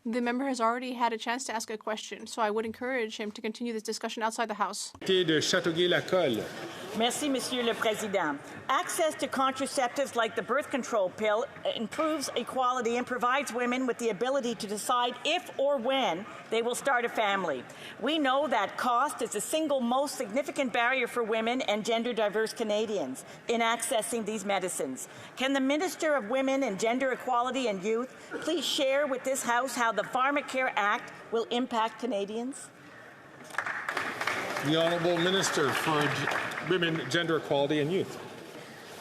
The member has already had a chance to ask a question, so I would encourage him to continue this discussion outside the House. Député de Châteauguay-Lacolle. Merci, Monsieur le Président. Access to contraceptives like the birth control pill improves equality and provides women with the ability to decide if or when they will start a family. We know that cost is the single most significant barrier for women and gender-diverse Canadians in accessing these medicines. Can the Minister of Women and Gender Equality and Youth please share with this House how the Pharmacare Act will impact Canadians? The Honourable Minister for Women, Gender Equality and Youth.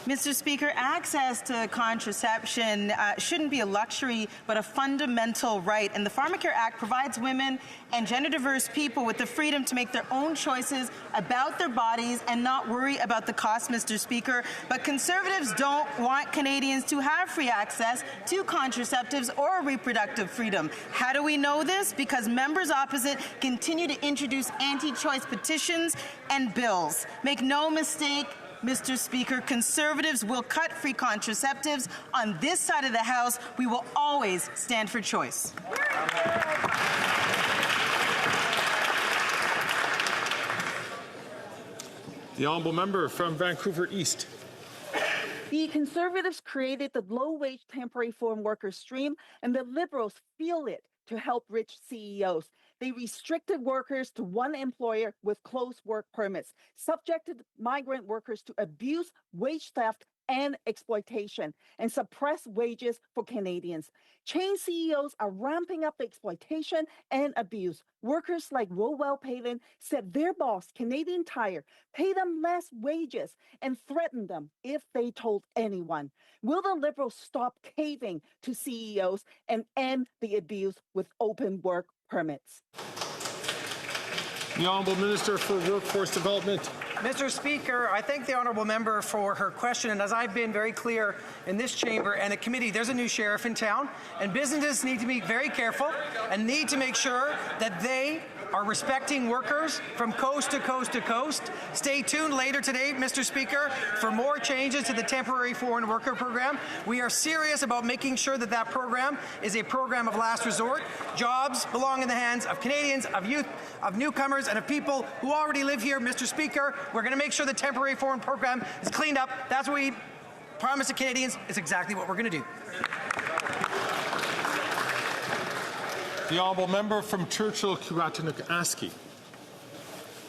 Mr. Speaker, access to contraception shouldn't be a luxury, but a fundamental right. And the Pharmacare Act provides women and gender-diverse people with the freedom to make their own choices about their bodies and not worry about the cost, Mr. Speaker. But Conservatives don't want Canadians to have free access to contraceptives or reproductive freedom. How do we know this? Because members opposite continue to introduce anti-choice petitions and bills. Make no mistake, Mr. Speaker, Conservatives will cut free contraceptives. On this side of the House, we will always stand for choice. The honourable member from Vancouver East. The Conservatives created the low-wage temporary foreign worker stream, and the Liberals feel it to help rich CEOs. They restricted workers to one employer with closed work permits, subjected migrant workers to abuse, wage theft, and exploitation and suppress wages for Canadians. Chain CEOs are ramping up the exploitation and abuse. Workers like Rowell Palin said their boss, Canadian Tire, pay them less wages and threatened them if they told anyone. Will the Liberals stop caving to CEOs and end the abuse with open work permits? The Honourable Minister for Workforce Development. Mr. Speaker, I thank the honourable member for her question, and as I've been very clear in this chamber and the committee, there's a new sheriff in town, and businesses need to be very careful and need to make sure that they are respecting workers from coast to coast to coast. Stay tuned later today, Mr. Speaker, for more changes to the temporary foreign worker program. We are serious about making sure that that program is a program of last resort. Jobs belong in the hands of Canadians, of youth, of newcomers, and of people who already live here. Mr. Speaker, we're going to make sure the temporary foreign program is cleaned up. That's what we promise to Canadians. It's exactly what we're going to do. The Honourable Member from Churchill-Kiwatinuk-Aski.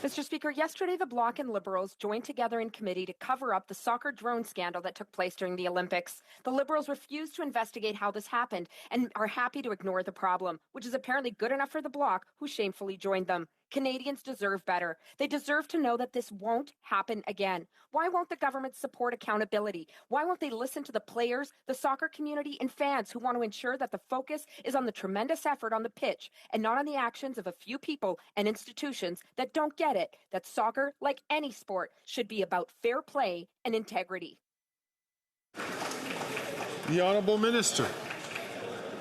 Mr. Speaker, yesterday the Bloc and Liberals joined together in committee to cover up the soccer drone scandal that took place during the Olympics. The Liberals refused to investigate how this happened and are happy to ignore the problem, which is apparently good enough for the Bloc, who shamefully joined them. Canadians deserve better. They deserve to know that this won't happen again. Why won't the government support accountability? Why won't they listen to the players, the soccer community, and fans who want to ensure that the focus is on the tremendous effort on the pitch and not on the actions of a few people and institutions that don't get it, that soccer, like any sport, should be about fair play and integrity? The Honourable Minister.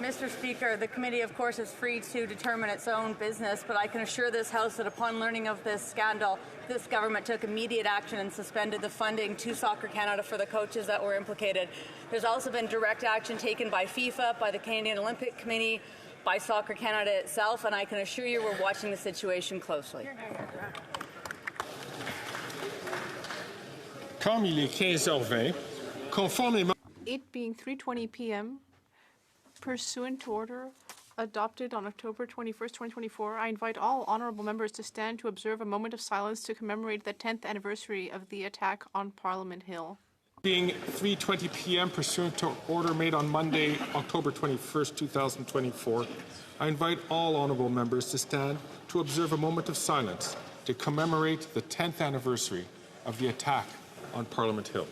Mr. Speaker, the committee, of course, is free to determine its own business, but I can assure this House that upon learning of this scandal, this government took immediate action and suspended the funding to Soccer Canada for the coaches that were implicated. There's also been direct action taken by FIFA, by the Canadian Olympic Committee, by Soccer Canada itself, and I can assure you we're watching the situation closely. Comme il est 15h20, conformément. It being 3:20 p.m., pursuant to order adopted on October 21st, 2024, I invite all honourable members to stand to observe a moment of silence to commemorate the 10th anniversary of the attack on Parliament Hill. Being 3:20 p.m. pursuant to order made on Monday, October 21st, 2024, I invite all honourable members to stand to observe a moment of silence to commemorate the 10th anniversary of the attack on Parliament Hill.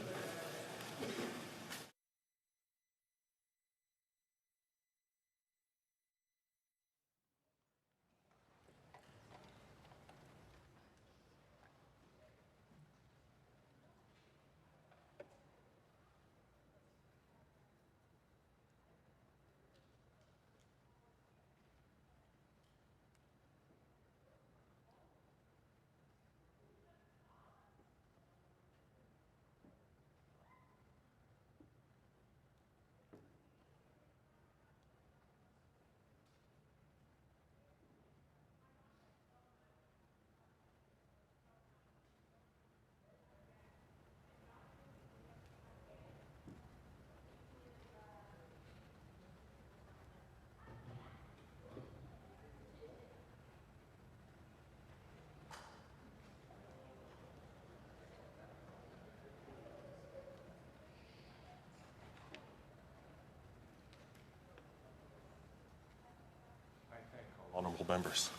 Honourable members.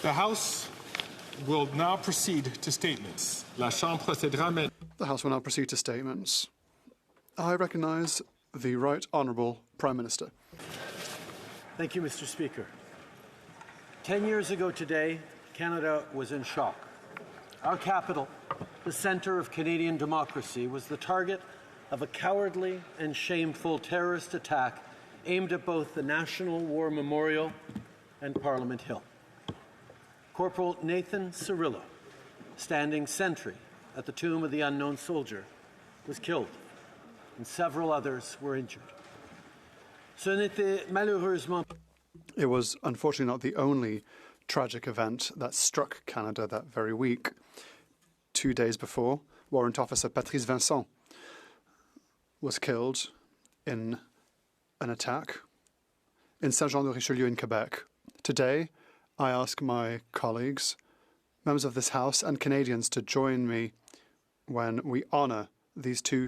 The House will now proceed to statements. La Chambre procédera maintenant. The House will now proceed to statements. I recognise the Right Honourable Prime Minister. Thank you, Mr. Speaker. 10 years ago today, Canada was in shock. Our capital, the centre of Canadian democracy, was the target of a cowardly and shameful terrorist attack aimed at both the National War Memorial and Parliament Hill. Corporal Nathan Cirillo, standing sentry at the tomb of the unknown soldier, was killed, and several others were injured. Ce n'était malheureusement. It was unfortunately not the only tragic event that struck Canada that very week. 2 days before, Warrant Officer Patrice Vincent was killed in an attack in Saint-Jean-de-Richelieu in Quebec. Today, I ask my colleagues, members of this House and Canadians to join me when we honour these two